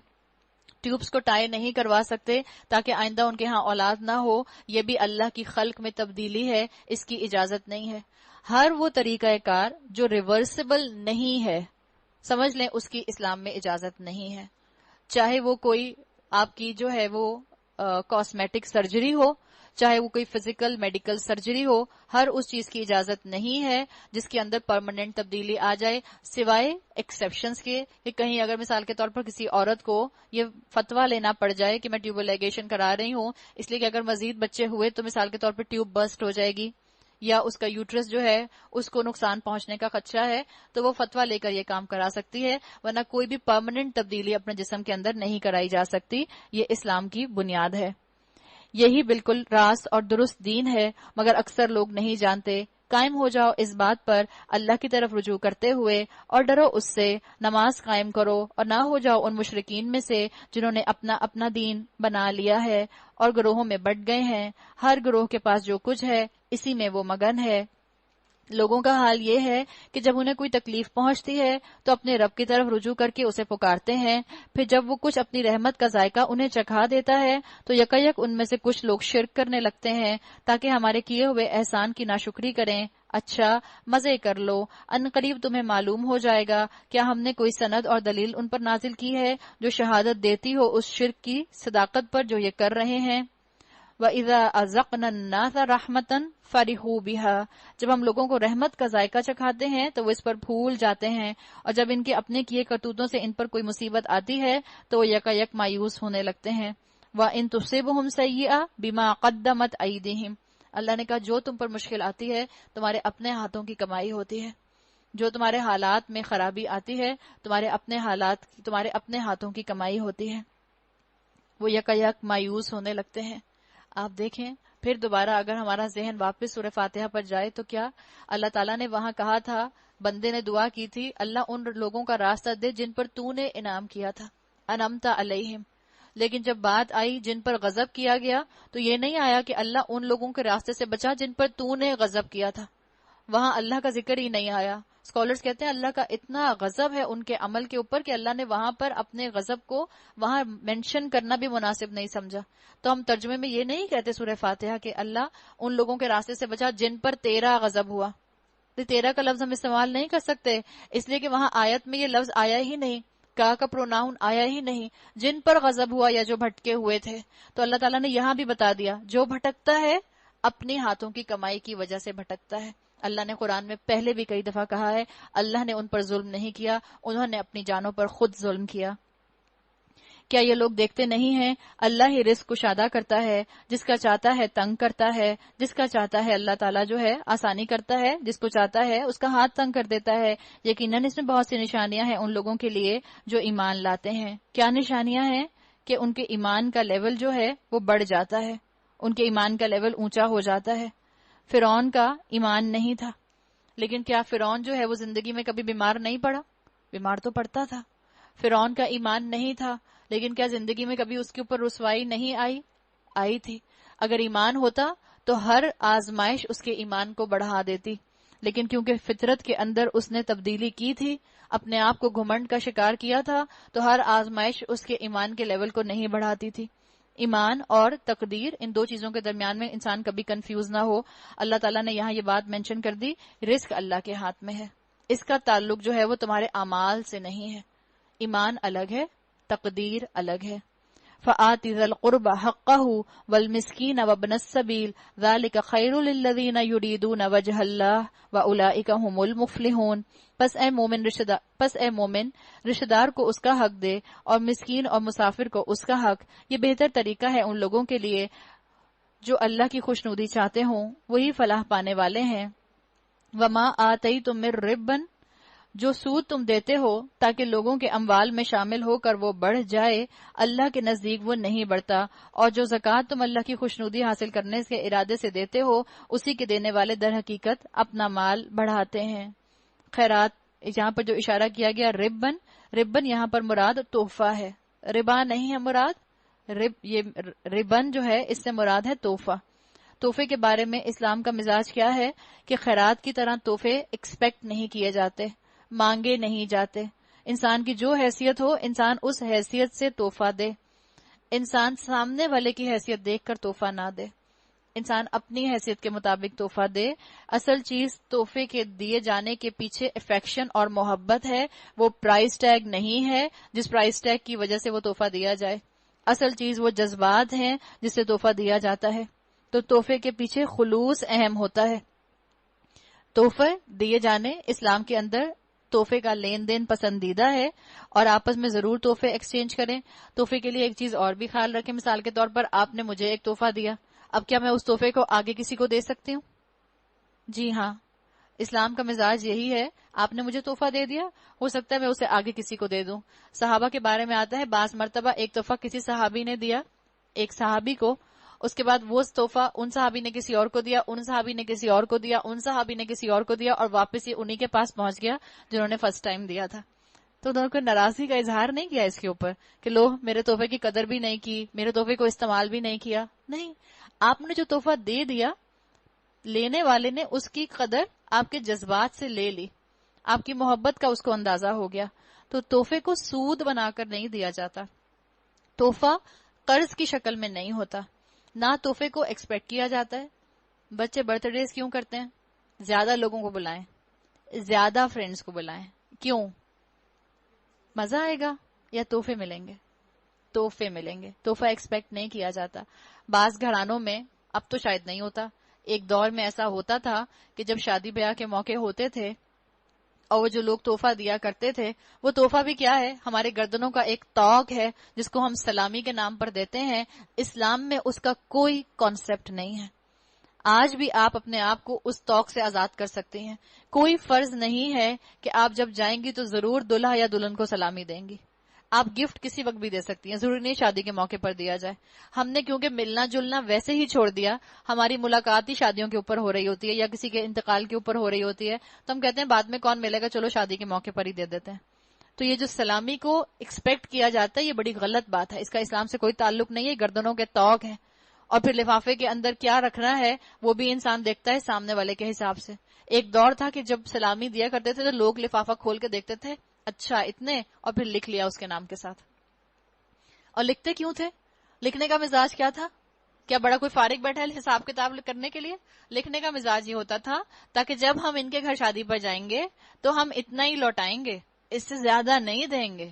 S1: ٹیوبز کو ٹائی نہیں کروا سکتے تاکہ آئندہ ان کے ہاں اولاد نہ ہو. یہ بھی اللہ کی خلق میں تبدیلی ہے، اس کی اجازت نہیں ہے. ہر وہ طریقہ کار جو ریورسبل نہیں ہے، سمجھ لیں اس کی اسلام میں اجازت نہیں ہے. چاہے وہ کوئی آپ کی جو ہے وہ کاسمیٹک سرجری ہو، چاہے وہ کوئی فزیکل میڈیکل سرجری ہو، ہر اس چیز کی اجازت نہیں ہے جس کے اندر پرماننٹ تبدیلی آ جائے، سوائے ایکسیپشنز کے کہ کہیں اگر مثال کے طور پر کسی عورت کو یہ فتویٰ لینا پڑ جائے کہ میں ٹیوب لائگیشن کرا رہی ہوں اس لیے کہ اگر مزید بچے ہوئے تو مثال کے طور پر ٹیوب برسٹ ہو جائے گی یا اس کا یوٹرس جو ہے اس کو نقصان پہنچنے کا خدشہ ہے، تو وہ فتویٰ لے کر یہ کام کرا سکتی ہے، ورنہ کوئی بھی پرماننٹ تبدیلی اپنے جسم کے اندر نہیں کرائی جا سکتی۔ یہ اسلام کی بنیاد ہے، یہی بالکل راست اور درست دین ہے، مگر اکثر لوگ نہیں جانتے۔ قائم ہو جاؤ اس بات پر اللہ کی طرف رجوع کرتے ہوئے اور ڈرو اس سے، نماز قائم کرو اور نہ ہو جاؤ ان مشرکین میں سے جنہوں نے اپنا اپنا دین بنا لیا ہے اور گروہوں میں بٹ گئے ہیں، ہر گروہ کے پاس جو کچھ ہے اسی میں وہ مگن ہے۔ لوگوں کا حال یہ ہے کہ جب انہیں کوئی تکلیف پہنچتی ہے تو اپنے رب کی طرف رجوع کر کے اسے پکارتے ہیں، پھر جب وہ کچھ اپنی رحمت کا ذائقہ انہیں چکھا دیتا ہے تو یکایک ان میں سے کچھ لوگ شرک کرنے لگتے ہیں تاکہ ہمارے کیے ہوئے احسان کی ناشکری کریں۔ اچھا مزے کر لو، ان قریب تمہیں معلوم ہو جائے گا کیا ہم نے کوئی سند اور دلیل ان پر نازل کی ہے جو شہادت دیتی ہو اس شرک کی صداقت پر جو یہ کر رہے ہیں۔ وَإِذَا أَذَقْنَا النَّاسَ رَحْمَةً فَرِحُوا بِهَا، جب ہم لوگوں کو رحمت کا ذائقہ چکھاتے ہیں تو وہ اس پر پھول جاتے ہیں، اور جب ان کے اپنے کیے کرتوتوں سے ان پر کوئی مصیبت آتی ہے تو وہ یکایک مایوس ہونے لگتے ہیں۔ وَإِن تُصِبْهُمْ سَيِّئَةٌ بِمَا قَدَّمَتْ أَيْدِيهِمْ، اللہ نے کہا جو تم پر مشکل آتی ہے تمہارے اپنے ہاتھوں کی کمائی ہوتی ہے، جو تمہارے حالات میں خرابی آتی ہے تمہارے اپنے ہاتھوں کی کمائی ہوتی ہے، وہ یکایک مایوس ہونے لگتے ہیں۔ آپ دیکھیں پھر دوبارہ اگر ہمارا ذہن واپس سورہ فاتحہ پر جائے تو کیا اللہ تعالیٰ نے وہاں کہا تھا، بندے نے دعا کی تھی اللہ ان لوگوں کا راستہ دے جن پر تو نے انعام کیا تھا، انعمت علیہم، لیکن جب بات آئی جن پر غضب کیا گیا تو یہ نہیں آیا کہ اللہ ان لوگوں کے راستے سے بچا جن پر تو نے غضب کیا تھا، وہاں اللہ کا ذکر ہی نہیں آیا۔ اسکالرز کہتے ہیں اللہ کا اتنا غضب ہے ان کے عمل کے اوپر کہ اللہ نے وہاں پر اپنے غضب کو وہاں مینشن کرنا بھی مناسب نہیں سمجھا۔ تو ہم ترجمے میں یہ نہیں کہتے سورہ فاتحہ کہ اللہ ان لوگوں کے راستے سے بچا جن پر تیرا غضب ہوا، تو تیرا کا لفظ ہم استعمال نہیں کر سکتے اس لیے کہ وہاں آیت میں یہ لفظ آیا ہی نہیں، کا پروناؤن آیا ہی نہیں، جن پر غضب ہوا یا جو بھٹکے ہوئے تھے۔ تو اللہ تعالیٰ نے یہاں بھی بتا دیا جو بھٹکتا ہے اپنی ہاتھوں کی کمائی کی وجہ سے بھٹکتا ہے۔ اللہ نے قرآن میں پہلے بھی کئی دفعہ کہا ہے اللہ نے ان پر ظلم نہیں کیا، انہوں نے اپنی جانوں پر خود ظلم کیا۔ کیا یہ لوگ دیکھتے نہیں ہیں اللہ ہی رزق کشادہ کرتا ہے، جس کا چاہتا ہے تنگ کرتا ہے، جس کا چاہتا ہے اللہ تعالیٰ جو ہے آسانی کرتا ہے، جس کو چاہتا ہے اس کا ہاتھ تنگ کر دیتا ہے۔ یقیناً اس میں بہت سی نشانیاں ہیں ان لوگوں کے لیے جو ایمان لاتے ہیں۔ کیا نشانیاں ہیں؟ کہ ان کے ایمان کا لیول جو ہے وہ بڑھ جاتا ہے، ان کے ایمان کا لیول اونچا ہو جاتا ہے۔ فرعون کا ایمان نہیں تھا، لیکن کیا فرعون جو ہے وہ زندگی میں کبھی بیمار نہیں پڑا؟ بیمار تو پڑتا تھا۔ فرعون کا ایمان نہیں تھا، لیکن کیا زندگی میں کبھی اس کے اوپر رسوائی نہیں آئی تھی؟ اگر ایمان ہوتا تو ہر آزمائش اس کے ایمان کو بڑھا دیتی، لیکن کیونکہ فطرت کے اندر اس نے تبدیلی کی تھی، اپنے آپ کو گھمنڈ کا شکار کیا تھا، تو ہر آزمائش اس کے ایمان کے لیول کو نہیں بڑھاتی تھی۔ ایمان اور تقدیر، ان دو چیزوں کے درمیان میں انسان کبھی کنفیوز نہ ہو۔ اللہ تعالیٰ نے یہاں یہ بات مینشن کر دی، رزق اللہ کے ہاتھ میں ہے، اس کا تعلق جو ہے وہ تمہارے اعمال سے نہیں ہے۔ ایمان الگ ہے، تقدیر الگ ہے۔ فآت ذی القربى حقه والمسکین وابن السبیل ذلک خیر للذین یریدون وجہ اللہ واولئک هم المفلحون۔ پس اے مومن رشتہ دار کو اس کا حق دے اور مسکین اور مسافر کو اس کا حق، یہ بہتر طریقہ ہے ان لوگوں کے لیے جو اللہ کی خوشنودی چاہتے ہوں، وہی فلاح پانے والے ہیں۔ وما آتیتم من ربا، جو سود تم دیتے ہو تاکہ لوگوں کے اموال میں شامل ہو کر وہ بڑھ جائے، اللہ کے نزدیک وہ نہیں بڑھتا، اور جو زکوٰۃ تم اللہ کی خوشنودی حاصل کرنے کے ارادے سے دیتے ہو، اسی کے دینے والے در حقیقت اپنا مال بڑھاتے ہیں۔ خیرات، یہاں پر جو اشارہ کیا گیا ربن یہاں پر مراد تحفہ ہے، ربا نہیں ہے مراد۔ یہ ربن جو ہے اس سے مراد ہے تحفہ۔ تحفے کے بارے میں اسلام کا مزاج کیا ہے کہ خیرات کی طرح تحفے ایکسپیکٹ نہیں کیے جاتے، مانگے نہیں جاتے۔ انسان کی جو حیثیت ہو انسان اس حیثیت سے تحفہ دے، انسان سامنے والے کی حیثیت دیکھ کر تحفہ نہ دے، انسان اپنی حیثیت کے مطابق تحفہ دے۔ اصل چیز تحفے کے دیے جانے کے پیچھے افیکشن اور محبت ہے، وہ پرائز ٹیگ نہیں ہے جس پرائز ٹیگ کی وجہ سے وہ تحفہ دیا جائے۔ اصل چیز وہ جذبات ہیں جس سے تحفہ دیا جاتا ہے. تو تحفے کے پیچھے خلوص اہم ہوتا ہے. تحفے دیے جانے اسلام کے اندر تحفے کا لین دین پسندیدہ ہے، اور آپس میں ضرور تحفے ایکسچینج کریں. تحفے کے لیے ایک چیز اور بھی خیال رکھیں. مثال کے طور پر آپ نے مجھے ایک تحفہ دیا، اب کیا میں اس تحفے کو آگے کسی کو دے سکتی ہوں؟ جی ہاں، اسلام کا مزاج یہی ہے. آپ نے مجھے تحفہ دے دیا، ہو سکتا ہے میں اسے آگے کسی کو دے دوں. صحابہ کے بارے میں آتا ہے بعض مرتبہ ایک تحفہ کسی صحابی نے دیا ایک صحابی کو، اس کے بعد وہ تحفہ ان صحابی نے کسی اور کو دیا، ان صحابی نے کسی اور کو دیا، ان صحابی نے کسی اور کو دیا، اور واپس یہ انہی کے پاس پہنچ گیا جنہوں نے فرسٹ ٹائم دیا تھا. تو انہوں نے ناراضگی کا اظہار نہیں کیا اس کے اوپر کہ لو میرے تحفے کی قدر بھی نہیں کی، میرے تحفے کو استعمال بھی نہیں کیا. نہیں، آپ نے جو تحفہ دے دیا، لینے والے نے اس کی قدر آپ کے جذبات سے لے لی، آپ کی محبت کا اس کو اندازہ ہو گیا. تو تحفے کو سود بنا کر نہیں دیا جاتا. تحفہ قرض کی شکل میں نہیں ہوتا. نہ تحفے کو ایکسپیکٹ کیا جاتا ہے. بچے برتھ ڈیز کیوں کرتے ہیں؟ زیادہ لوگوں کو بلائیں، زیادہ فرینڈز کو بلائیں. کیوں؟ مزہ آئے گا یا تحفے ملیں گے؟ تحفے ملیں گے. تحفہ ایکسپیکٹ نہیں کیا جاتا. بعض گھرانوں میں، اب تو شاید نہیں ہوتا، ایک دور میں ایسا ہوتا تھا کہ جب شادی بیاہ کے موقع ہوتے تھے اور وہ جو لوگ تحفہ دیا کرتے تھے، وہ تحفہ بھی کیا ہے؟ ہمارے گردنوں کا ایک طوق ہے جس کو ہم سلامی کے نام پر دیتے ہیں. اسلام میں اس کا کوئی کانسیپٹ نہیں ہے. آج بھی آپ اپنے آپ کو اس طوق سے آزاد کر سکتے ہیں. کوئی فرض نہیں ہے کہ آپ جب جائیں گی تو ضرور دلہا یا دلہن کو سلامی دیں گی. آپ گفٹ کسی وقت بھی دے سکتی ہیں، ضروری نہیں شادی کے موقع پر دیا جائے. ہم نے کیونکہ ملنا جلنا ویسے ہی چھوڑ دیا، ہماری ملاقات ہی شادیوں کے اوپر ہو رہی ہوتی ہے یا کسی کے انتقال کے اوپر ہو رہی ہوتی ہے، تو ہم کہتے ہیں بعد میں کون ملے گا، چلو شادی کے موقع پر ہی دے دیتے ہیں. تو یہ جو سلامی کو ایکسپیکٹ کیا جاتا ہے، یہ بڑی غلط بات ہے. اس کا اسلام سے کوئی تعلق نہیں ہے. گردنوں کے طوق ہیں. اور پھر لفافے کے اندر کیا رکھنا ہے وہ بھی انسان دیکھتا ہے سامنے والے کے حساب سے. ایک دور تھا کہ جب سلامی دیا کرتے تھے تو لوگ لفافہ کھول کے دیکھتے تھے، اچھا اتنے، اور پھر لکھ لیا اس کے نام کے ساتھ. اور لکھتے کیوں تھے؟ لکھنے کا مزاج کیا تھا؟ کیا بڑا کوئی فارغ بیٹھا ہے حساب کتاب کرنے کے لیے؟ لکھنے کا مزاج یہ ہوتا تھا تاکہ جب ہم ان کے گھر شادی پر جائیں گے تو ہم اتنا ہی لوٹائیں گے، اس سے زیادہ نہیں دیں گے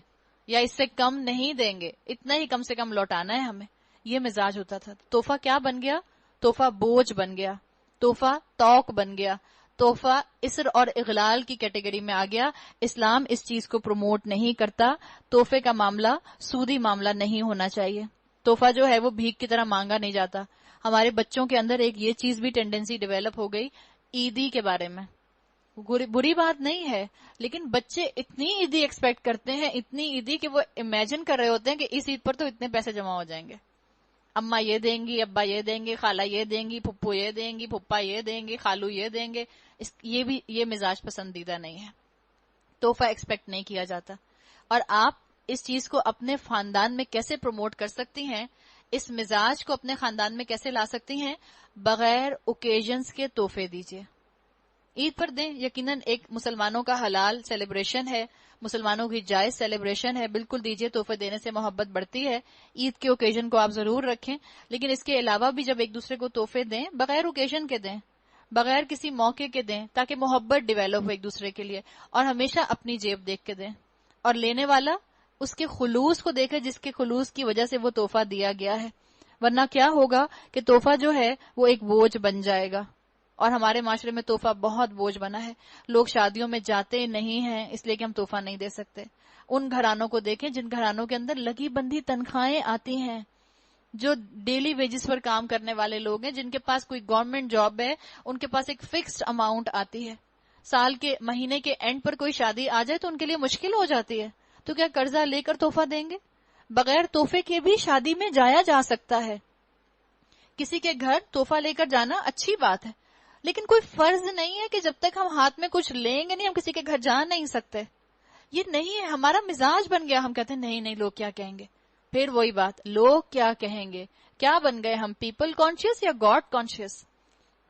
S1: یا اس سے کم نہیں دیں گے، اتنا ہی کم سے کم لوٹانا ہے ہمیں. یہ مزاج ہوتا تھا. تحفہ کیا بن گیا؟ تحفہ بوجھ بن گیا، تحفہ توق بن گیا، تحفہ اسر اور اغلال کی کیٹیگری میں آ گیا. اسلام اس چیز کو پروموٹ نہیں کرتا. تحفے کا معاملہ سودی معاملہ نہیں ہونا چاہیے. تحفہ جو ہے وہ بھیک کی طرح مانگا نہیں جاتا. ہمارے بچوں کے اندر ایک یہ چیز بھی ٹینڈنسی ڈیولپ ہو گئی عیدی کے بارے میں. بری بات نہیں ہے، لیکن بچے اتنی عیدی ایکسپیکٹ کرتے ہیں، اتنی عیدی کہ وہ امیجن کر رہے ہوتے ہیں کہ اس عید پر تو اتنے پیسے جمع ہو جائیں گے، اماں یہ دیں گی، ابا یہ دیں گے، خالہ یہ دیں گی، پھپھو یہ دیں گی، پھپھا یہ دیں گے، خالو یہ دیں گے. یہ مزاج پسندیدہ نہیں ہے. تحفہ ایکسپیکٹ نہیں کیا جاتا. اور آپ اس چیز کو اپنے خاندان میں کیسے پروموٹ کر سکتی ہیں، اس مزاج کو اپنے خاندان میں کیسے لا سکتی ہیں؟ بغیر اوکیجنز کے تحفے دیجیے. عید پر دیں، یقیناً ایک مسلمانوں کا حلال سیلیبریشن ہے، مسلمانوں کی جائز سیلیبریشن ہے، بالکل دیجیے. تحفے دینے سے محبت بڑھتی ہے. عید کے اوکیزن کو آپ ضرور رکھیں، لیکن اس کے علاوہ بھی جب ایک دوسرے کو تحفے دیں بغیر اوکیزن کے دیں، بغیر کسی موقع کے دیں، تاکہ محبت ڈیولپ ہو ایک دوسرے کے لیے. اور ہمیشہ اپنی جیب دیکھ کے دیں، اور لینے والا اس کے خلوص کو دیکھے جس کے خلوص کی وجہ سے وہ تحفہ دیا گیا ہے. ورنہ کیا ہوگا کہ تحفہ جو ہے وہ ایک بوجھ بن جائے گا. اور ہمارے معاشرے میں تحفہ بہت بوجھ بنا ہے. لوگ شادیوں میں جاتے نہیں ہیں اس لیے کہ ہم تحفہ نہیں دے سکتے. ان گھرانوں کو دیکھیں جن گھرانوں کے اندر لگی بندھی تنخواہیں آتی ہیں، جو ڈیلی ویجز پر کام کرنے والے لوگ ہیں، جن کے پاس کوئی گورنمنٹ جاب ہے، ان کے پاس ایک فکسڈ اماؤنٹ آتی ہے. سال کے مہینے کے اینڈ پر کوئی شادی آ جائے تو ان کے لیے مشکل ہو جاتی ہے. تو کیا قرضہ لے کر تحفہ دیں گے؟ بغیر تحفے کے بھی شادی میں جایا جا سکتا ہے. کسی کے گھر تحفہ لے کر جانا اچھی بات ہے، لیکن کوئی فرض نہیں ہے کہ جب تک ہم ہاتھ میں کچھ لیں گے نہیں ہم کسی کے گھر جا نہیں سکتے. یہ نہیں ہے. ہمارا مزاج بن گیا، ہم کہتے ہیں نہیں نہیں لوگ کیا کہیں گے. پھر وہی بات، لوگ کیا کہیں گے. کیا بن گئے ہم؟ پیپل کانشیس یا گاڈ کانشیس؟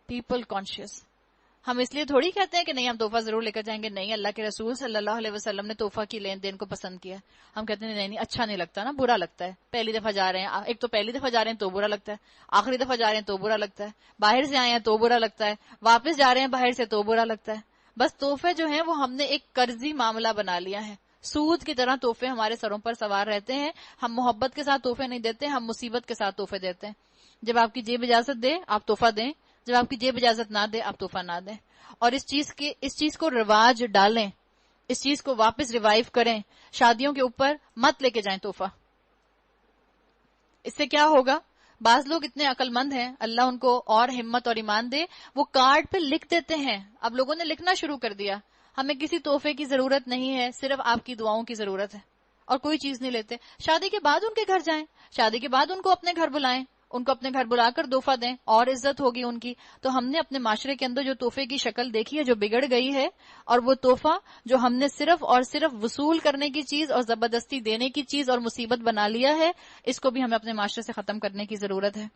S1: People conscious. ہم اس لیے تھوڑی کہتے ہیں کہ نہیں ہم تحفہ ضرور لے کر جائیں گے. نہیں، اللہ کے رسول صلی اللہ علیہ وسلم نے تحفہ کی لین دین کو پسند کیا. ہم کہتے ہیں نہیں اچھا نہیں لگتا نا، برا لگتا ہے. پہلی دفعہ جا رہے ہیں، ایک تو پہلی دفعہ جا رہے ہیں تو برا لگتا ہے، آخری دفعہ جا رہے ہیں تو برا لگتا ہے، باہر سے آئے ہیں تو برا لگتا ہے، واپس جا رہے ہیں باہر سے تو برا لگتا ہے. بس تحفے جو ہیں وہ ہم نے ایک قرضی معاملہ بنا لیا ہے. سود کی طرح تحفے ہمارے سروں پر سوار رہتے ہیں. ہم محبت کے ساتھ تحفے نہیں دیتے, ہم مصیبت کے ساتھ تحفے دیتے ہیں. جب آپ کی جیب اجازت دے آپ تحفہ دیں, جب آپ کی جیب اجازت نہ دے آپ تحفہ نہ دیں. اور اس چیز کو رواج ڈالیں, اس چیز کو واپس ریوائیو کریں. شادیوں کے اوپر مت لے کے جائیں تحفہ. اس سے کیا ہوگا؟ بعض لوگ اتنے عقل مند ہیں, اللہ ان کو اور ہمت اور ایمان دے, وہ کارڈ پہ لکھ دیتے ہیں. اب لوگوں نے لکھنا شروع کر دیا, ہمیں کسی تحفے کی ضرورت نہیں ہے, صرف آپ کی دعاؤں کی ضرورت ہے, اور کوئی چیز نہیں لیتے. شادی کے بعد ان کے گھر جائیں, شادی کے بعد ان کو اپنے گھر بلائیں, ان کو اپنے گھر بلا کر تحفہ دیں, اور عزت ہوگی ان کی. تو ہم نے اپنے معاشرے کے اندر جو تحفے کی شکل دیکھی ہے جو بگڑ گئی ہے, اور وہ تحفہ جو ہم نے صرف اور صرف وصول کرنے کی چیز اور زبردستی دینے کی چیز اور مصیبت بنا لیا ہے, اس کو بھی ہمیں اپنے معاشرے سے ختم کرنے کی ضرورت ہے.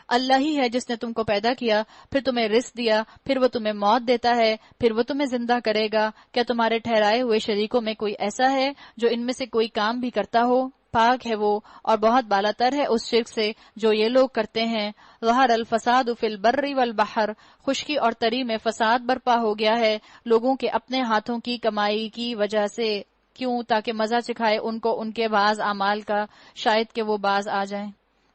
S1: اللہ ہی ہے جس نے تم کو پیدا کیا, پھر تمہیں رزق دیا, پھر وہ تمہیں موت دیتا ہے, پھر وہ تمہیں زندہ کرے گا. کیا تمہارے ٹھہرائے ہوئے شریکوں میں کوئی ایسا ہے جو ان میں سے کوئی کام بھی کرتا ہو؟ پاک ہے وہ اور بہت بالا تر ہے اس شرک سے جو یہ لوگ کرتے ہیں. ظہر الفساد فی البر والبحر, خشکی اور تری میں فساد برپا ہو گیا ہے لوگوں کے اپنے ہاتھوں کی کمائی کی وجہ سے. کیوں؟ تاکہ مزہ چکھائے ان کو ان کے بعض اعمال کا, شاید کہ وہ باز آ جائیں.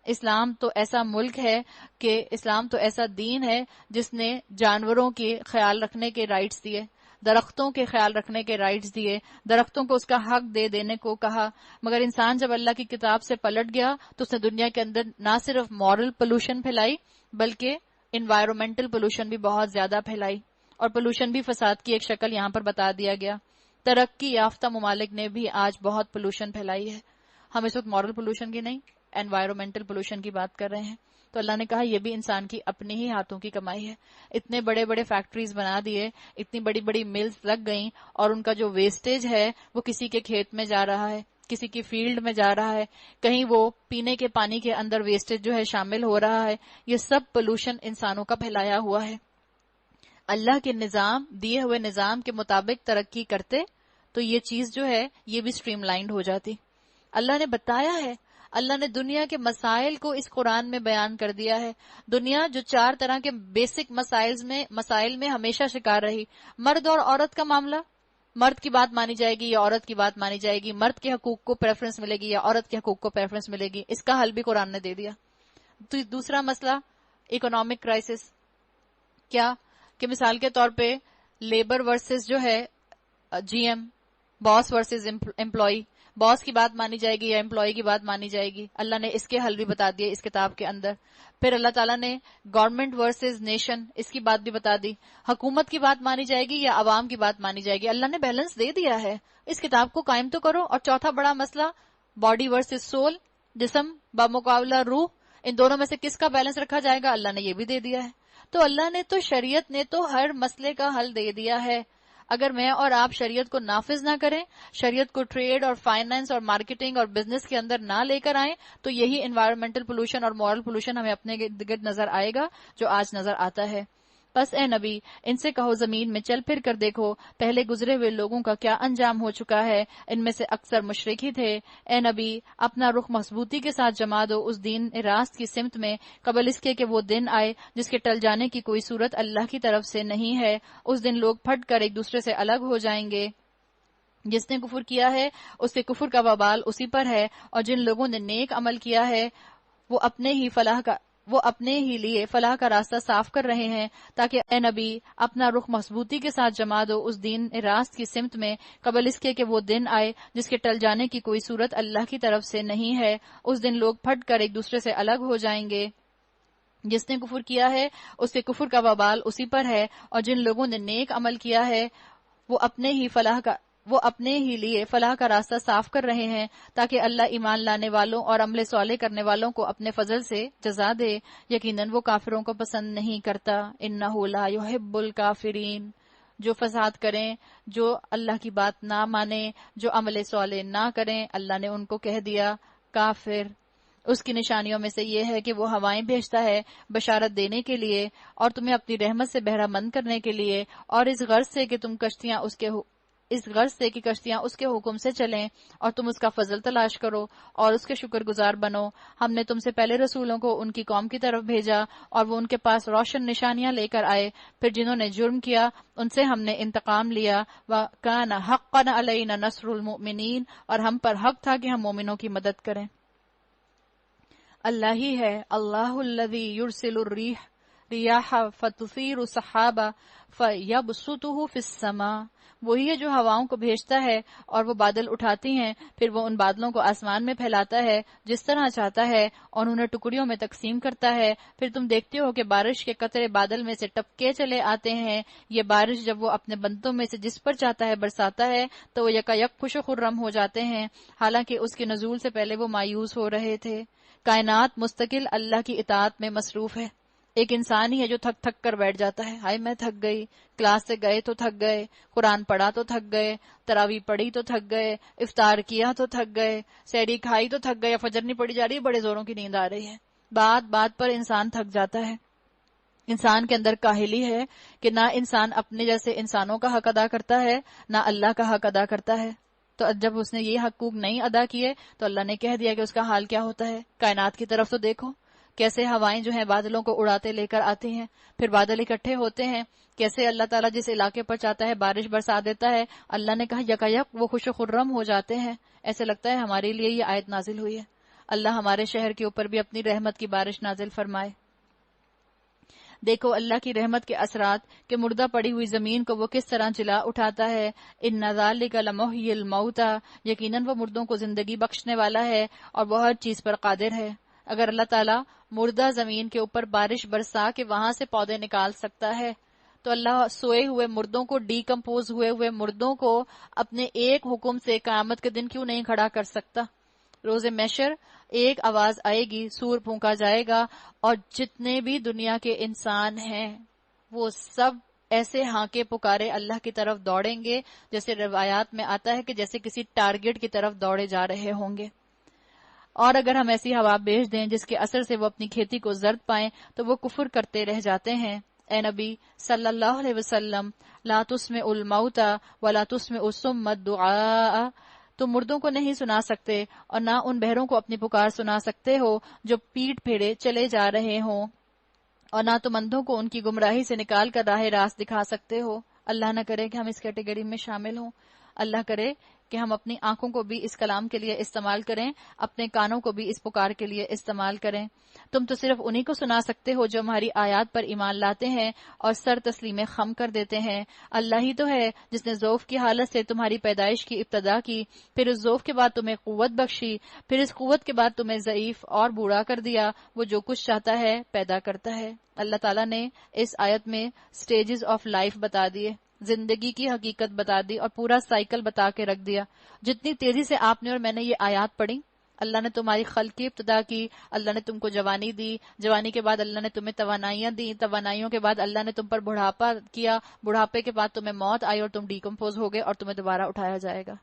S1: اسلام تو ایسا ملک ہے کہ اسلام تو ایسا دین ہے جس نے جانوروں کے خیال رکھنے کے رائٹس دیے, درختوں کے خیال رکھنے کے رائٹس دیے, درختوں کو اس کا حق دے دینے کو کہا. مگر انسان جب اللہ کی کتاب سے پلٹ گیا تو اس نے دنیا کے اندر نہ صرف مورل پولوشن پھیلائی بلکہ انوائرمنٹل پولوشن بھی بہت زیادہ پھیلائی. اور پولوشن بھی فساد کی ایک شکل یہاں پر بتا دیا گیا. ترقی یافتہ ممالک نے بھی آج بہت پولوشن پھیلائی ہے. ہم اس وقت مورل پولوشن کی نہیں, انوائرمنٹل پولوشن کی بات کر رہے ہیں. تو اللہ نے کہا یہ بھی انسان کی اپنی ہی ہاتھوں کی کمائی ہے. اتنے بڑے بڑے فیکٹریز بنا دیے, اتنی بڑی بڑی ملز لگ گئیں, اور ان کا جو ویسٹیج ہے وہ کسی کے کھیت میں جا رہا ہے, کسی کی فیلڈ میں جا رہا ہے, کہیں وہ پینے کے پانی کے اندر ویسٹیج جو ہے شامل ہو رہا ہے. یہ سب پولوشن انسانوں کا پھیلایا ہوا ہے. اللہ کے نظام, دیے ہوئے نظام کے مطابق ترقی کرتے تو یہ چیز جو ہے یہ بھی سٹریم لائنڈ ہو جاتی. اللہ نے بتایا ہے, اللہ نے دنیا کے مسائل کو اس قرآن میں بیان کر دیا ہے. دنیا جو 4 طرح کے بیسک مسائل میں ہمیشہ شکار رہی. مرد اور عورت کا معاملہ, مرد کی بات مانی جائے گی یا عورت کی بات مانی جائے گی, مرد کے حقوق کو پریفرنس ملے گی یا عورت کے حقوق کو پریفرنس ملے گی, اس کا حل بھی قرآن نے دے دیا. دوسرا مسئلہ اکنامک کرائسس, کیا کہ مثال کے طور پہ لیبر ورسز جو ہے جی ایم, باس ورسز امپلائی, باس کی بات مانی جائے گی یا امپلائی کی بات مانی جائے گی. اللہ نے اس کے حل بھی بتا دیے اس کتاب کے اندر. پھر اللہ تعالیٰ نے گورنمنٹ ورسز نیشن, اس کی بات بھی بتا دی. حکومت کی بات مانی جائے گی یا عوام کی بات مانی جائے گی, اللہ نے بیلنس دے دیا ہے. اس کتاب کو قائم تو کرو. اور چوتھا بڑا مسئلہ باڈی ورسز سول, جسم بمقابلہ روح, ان دونوں میں سے کس کا بیلنس رکھا جائے گا, اللہ نے یہ بھی دے دیا ہے. تو اللہ نے تو, شریعت نے تو ہر مسئلے کا حل دے دیا ہے. اگر میں اور آپ شریعت کو نافذ نہ کریں, شریعت کو ٹریڈ اور فائنانس اور مارکیٹنگ اور بزنس کے اندر نہ لے کر آئیں, تو یہی انوائرمنٹل پولوشن اور مورل پولوشن ہمیں اپنے گرد نظر آئے گا جو آج نظر آتا ہے. بس اے نبی, ان سے کہو زمین میں چل پھر کر دیکھو پہلے گزرے ہوئے لوگوں کا کیا انجام ہو چکا ہے, ان میں سے اکثر مشرک ہی تھے. اے نبی, اپنا رخ مضبوطی کے ساتھ جما دو اس دین راست کی سمت میں, قبل اس کے کہ وہ دن آئے جس کے ٹل جانے کی کوئی صورت اللہ کی طرف سے نہیں ہے. اس دن لوگ پھٹ کر ایک دوسرے سے الگ ہو جائیں گے. جس نے کفر کیا ہے اس کے کفر کا وبال اسی پر ہے, اور جن لوگوں نے نیک عمل کیا ہے وہ اپنے ہی لیے فلاح کا راستہ صاف کر رہے ہیں. تاکہ اے نبی اپنا رخ مضبوطی کے ساتھ جما دو اس دین راست کی سمت میں, قبل اس کے کہ وہ دن آئے جس کے ٹل جانے کی کوئی صورت اللہ کی طرف سے نہیں ہے. اس دن لوگ پھٹ کر ایک دوسرے سے الگ ہو جائیں گے. جس نے کفر کیا ہے اس کے کفر کا وبال اسی پر ہے, اور جن لوگوں نے نیک عمل کیا ہے وہ اپنے ہی لیے فلاح کا راستہ صاف کر رہے ہیں. تاکہ اللہ ایمان لانے والوں اور عمل صالح کرنے والوں کو اپنے فضل سے جزا دے. یقیناً وہ کافروں کو پسند نہیں کرتا. انہ لا یحب الکافرین, جو فساد کریں, جو اللہ کی بات نہ مانیں, جو عمل صالح نہ کریں, اللہ نے ان کو کہہ دیا کافر. اس کی نشانیوں میں سے یہ ہے کہ وہ ہوائیں بھیجتا ہے بشارت دینے کے لیے اور تمہیں اپنی رحمت سے بہرہ مند کرنے کے لیے, اور اس غرض سے کہ تم کشتیاں اس غرض سے کہ کشتیاں اس کے حکم سے چلیں اور تم اس کا فضل تلاش کرو اور اس کے شکر گزار بنو. ہم نے تم سے پہلے رسولوں کو ان کی قوم کی طرف بھیجا اور وہ ان کے پاس روشن نشانیاں لے کر آئے. پھر جنہوں نے جرم کیا ان سے ہم نے انتقام لیا. وَكَانَ حَقًّا عَلَيْنَا نَصْرُ الْمُؤْمِنِينَ، اور ہم پر حق تھا کہ ہم مومنوں کی مدد کریں. اللہ ہی ہے اللہ الذی یرسل الریاح فتثیر سحابا فیبسطہ فی السماء، وہی ہے جو ہواؤں کو بھیجتا ہے اور وہ بادل اٹھاتی ہیں، پھر وہ ان بادلوں کو آسمان میں پھیلاتا ہے جس طرح چاہتا ہے اور انہیں ٹکڑیوں میں تقسیم کرتا ہے. پھر تم دیکھتے ہو کہ بارش کے قطرے بادل میں سے ٹپکے چلے آتے ہیں. یہ بارش جب وہ اپنے بندوں میں سے جس پر چاہتا ہے برساتا ہے تو وہ یکایک خوش و خرم ہو جاتے ہیں، حالانکہ اس کے نزول سے پہلے وہ مایوس ہو رہے تھے. کائنات مستقل اللہ کی اطاعت میں مصروف ہے. ایک انسان ہی ہے جو تھک تھک کر بیٹھ جاتا ہے. ہائے میں تھک گئی، کلاس سے گئے تو تھک گئے، قرآن پڑھا تو تھک گئے، تراویح پڑھی تو تھک گئے، افطار کیا تو تھک گئے، سحری کھائی تو تھک گئے، فجر نہیں پڑھی جا رہی، بڑے زوروں کی نیند آ رہی ہے. بات بات پر انسان تھک جاتا ہے. انسان کے اندر کاہلی ہے کہ نہ انسان اپنے جیسے انسانوں کا حق ادا کرتا ہے نہ اللہ کا حق ادا کرتا ہے. تو جب اس نے یہ حقوق نہیں ادا کیے تو اللہ نے کہہ دیا کہ اس کا حال کیا ہوتا ہے. کائنات کی طرف تو دیکھو، کیسے ہوائیں جو ہیں بادلوں کو اڑاتے لے کر آتی ہیں، پھر بادل اکٹھے ہوتے ہیں، کیسے اللہ تعالیٰ جس علاقے پر چاہتا ہے بارش برسا دیتا ہے. اللہ نے کہا یکایک وہ خوش و خرم ہو جاتے ہیں. ایسے لگتا ہے ہمارے لیے یہ آیت نازل ہوئی ہے. اللہ ہمارے شہر کے اوپر بھی اپنی رحمت کی بارش نازل فرمائے. دیکھو اللہ کی رحمت کے اثرات کہ مردہ پڑی ہوئی زمین کو وہ کس طرح جلا اٹھاتا ہے. ان ذالک لمحیی الموتى، یقیناً وہ مردوں کو زندگی بخشنے والا ہے اور وہ ہر چیز پر قادر ہے. اگر اللہ تعالیٰ مردہ زمین کے اوپر بارش برسا کے وہاں سے پودے نکال سکتا ہے تو اللہ سوئے ہوئے مردوں کو، ڈیکمپوز ہوئے ہوئے مردوں کو اپنے ایک حکم سے قیامت کے دن کیوں نہیں کھڑا کر سکتا؟ روز محشر ایک آواز آئے گی، سور پھونکا جائے گا اور جتنے بھی دنیا کے انسان ہیں وہ سب ایسے ہانکے پکارے اللہ کی طرف دوڑیں گے جیسے روایات میں آتا ہے کہ جیسے کسی ٹارگٹ کی طرف دوڑے جا رہے ہوں گے. اور اگر ہم ایسی ہوا بھیج دیں جس کے اثر سے وہ اپنی کھیتی کو زرد پائیں تو وہ کفر کرتے رہ جاتے ہیں. اے نبی صلی اللہ علیہ وسلم، لا تسمع الموتى ولا تسمع الصم الدعاء، تم مردوں کو نہیں سنا سکتے اور نہ ان بہروں کو اپنی پکار سنا سکتے ہو جو پیٹ پھیرے چلے جا رہے ہوں، اور نہ تم اندھوں کو ان کی گمراہی سے نکال کر راہ راست دکھا سکتے ہو. اللہ نہ کرے کہ ہم اس کیٹیگری میں شامل ہوں. اللہ کرے کہ ہم اپنی آنکھوں کو بھی اس کلام کے لیے استعمال کریں، اپنے کانوں کو بھی اس پکار کے لیے استعمال کریں. تم تو صرف انہی کو سنا سکتے ہو جو ہماری آیات پر ایمان لاتے ہیں اور سر تسلیم خم کر دیتے ہیں. اللہ ہی تو ہے جس نے ضعف کی حالت سے تمہاری پیدائش کی ابتدا کی، پھر اس ضعف کے بعد تمہیں قوت بخشی، پھر اس قوت کے بعد تمہیں ضعیف اور بوڑھا کر دیا. وہ جو کچھ چاہتا ہے پیدا کرتا ہے. اللہ تعالیٰ نے اس آیت میں سٹیجز آف لائف بتا دیے، زندگی کی حقیقت بتا دی اور پورا سائیکل بتا کے رکھ دیا. جتنی تیزی سے آپ نے اور میں نے یہ آیات پڑھی، اللہ نے تمہاری خلق کی ابتدا کی، اللہ نے تم کو جوانی دی، جوانی کے بعد اللہ نے تمہیں توانائیاں دی، توانائیوں کے بعد اللہ نے تم پر بڑھاپا کیا، بڑھاپے کے بعد تمہیں موت آئی اور تم ڈیکمپوز ہو گئے اور تمہیں دوبارہ اٹھایا جائے گا.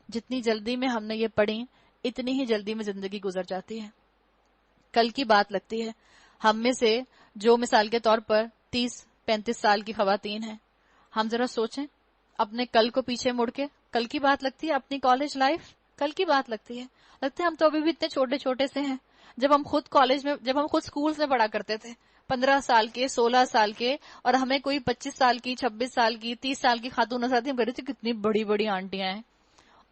S1: جتنی جلدی میں ہم نے یہ پڑھی اتنی ہی جلدی میں زندگی گزر جاتی ہے. کل کی بات لگتی ہے. ہم میں سے جو مثال کے طور پر 30-35 سال کی خواتین ہیں، ہم ذرا سوچیں اپنے کل کو پیچھے مڑ کے. کل کی بات لگتی ہے اپنی کالج لائف، کل کی بات لگتی ہے. لگتا ہے ہم تو ابھی بھی اتنے چھوٹے چھوٹے سے ہیں. جب ہم خود کالج میں، جب ہم خود سکولز میں پڑھا کرتے تھے، 15 سال کے، 16 سال کے، اور ہمیں کوئی 25 سال کی، 26 سال کی، 30 سال کی خاتون اساتذہ ہم کہہ رہے تھے کتنی بڑی بڑی آنٹیاں ہیں.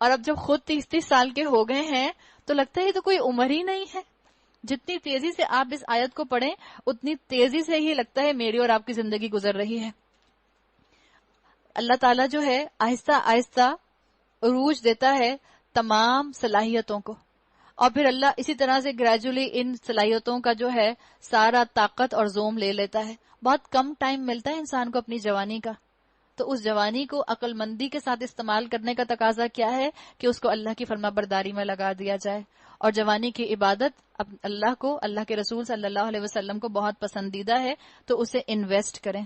S1: اور اب جب خود 30 سال کے ہو گئے ہیں تو لگتا ہے یہ تو کوئی عمر ہی نہیں ہے. جتنی تیزی سے آپ اس آیت کو پڑھیں اتنی تیزی سے ہی لگتا ہے میری اور آپ کی زندگی گزر رہی ہے. اللہ تعالیٰ جو ہے آہستہ آہستہ عروج دیتا ہے تمام صلاحیتوں کو، اور پھر اللہ اسی طرح سے گریجولی ان صلاحیتوں کا جو ہے سارا طاقت اور زوم لے لیتا ہے. بہت کم ٹائم ملتا ہے انسان کو اپنی جوانی کا، تو اس جوانی کو عقل مندی کے ساتھ استعمال کرنے کا تقاضا کیا ہے کہ اس کو اللہ کی فرما برداری میں لگا دیا جائے. اور جوانی کی عبادت اللہ کو، اللہ کے رسول صلی اللہ علیہ وسلم کو بہت پسندیدہ ہے، تو اسے انویسٹ کریں.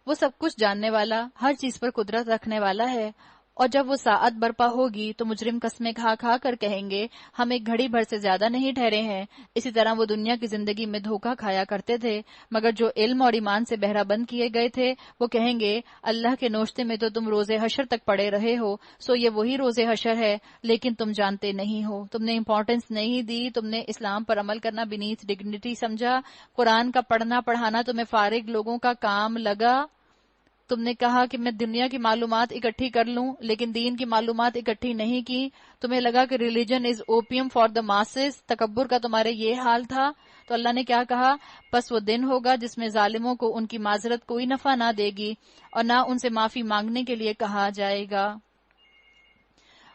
S1: وہ سب کچھ جاننے والا، ہر چیز پر قدرت رکھنے والا ہے، اور جب وہ ساعت برپا ہوگی تو مجرم قسمیں کھا کھا کر کہیں گے ہم ایک گھڑی بھر سے زیادہ نہیں ٹھہرے ہیں. اسی طرح وہ دنیا کی زندگی میں دھوکہ کھایا کرتے تھے، مگر جو علم اور ایمان سے بہرہ بند کیے گئے تھے وہ کہیں گے اللہ کے نوشتے میں تو تم روز حشر تک پڑے رہے ہو، سو یہ وہی روز حشر ہے، لیکن تم جانتے نہیں ہو، تم نے امپورٹنس نہیں دی، تم نے اسلام پر عمل کرنا بینیتھ ڈگنیٹی سمجھا، قرآن کا پڑھنا پڑھانا تمہیں فارغ لوگوں کا کام لگا. تم نے کہا کہ میں دنیا کی معلومات اکٹھی کر لوں، لیکن دین کی معلومات اکٹھی نہیں کی. تمہیں لگا کہ religion is opium for the masses, تکبر کا تمہارے یہ حال تھا. تو اللہ نے کیا کہا؟ پس وہ دن ہوگا جس میں ظالموں کو ان کی معذرت کوئی نفع نہ دے گی اور نہ ان سے معافی مانگنے کے لیے کہا جائے گا.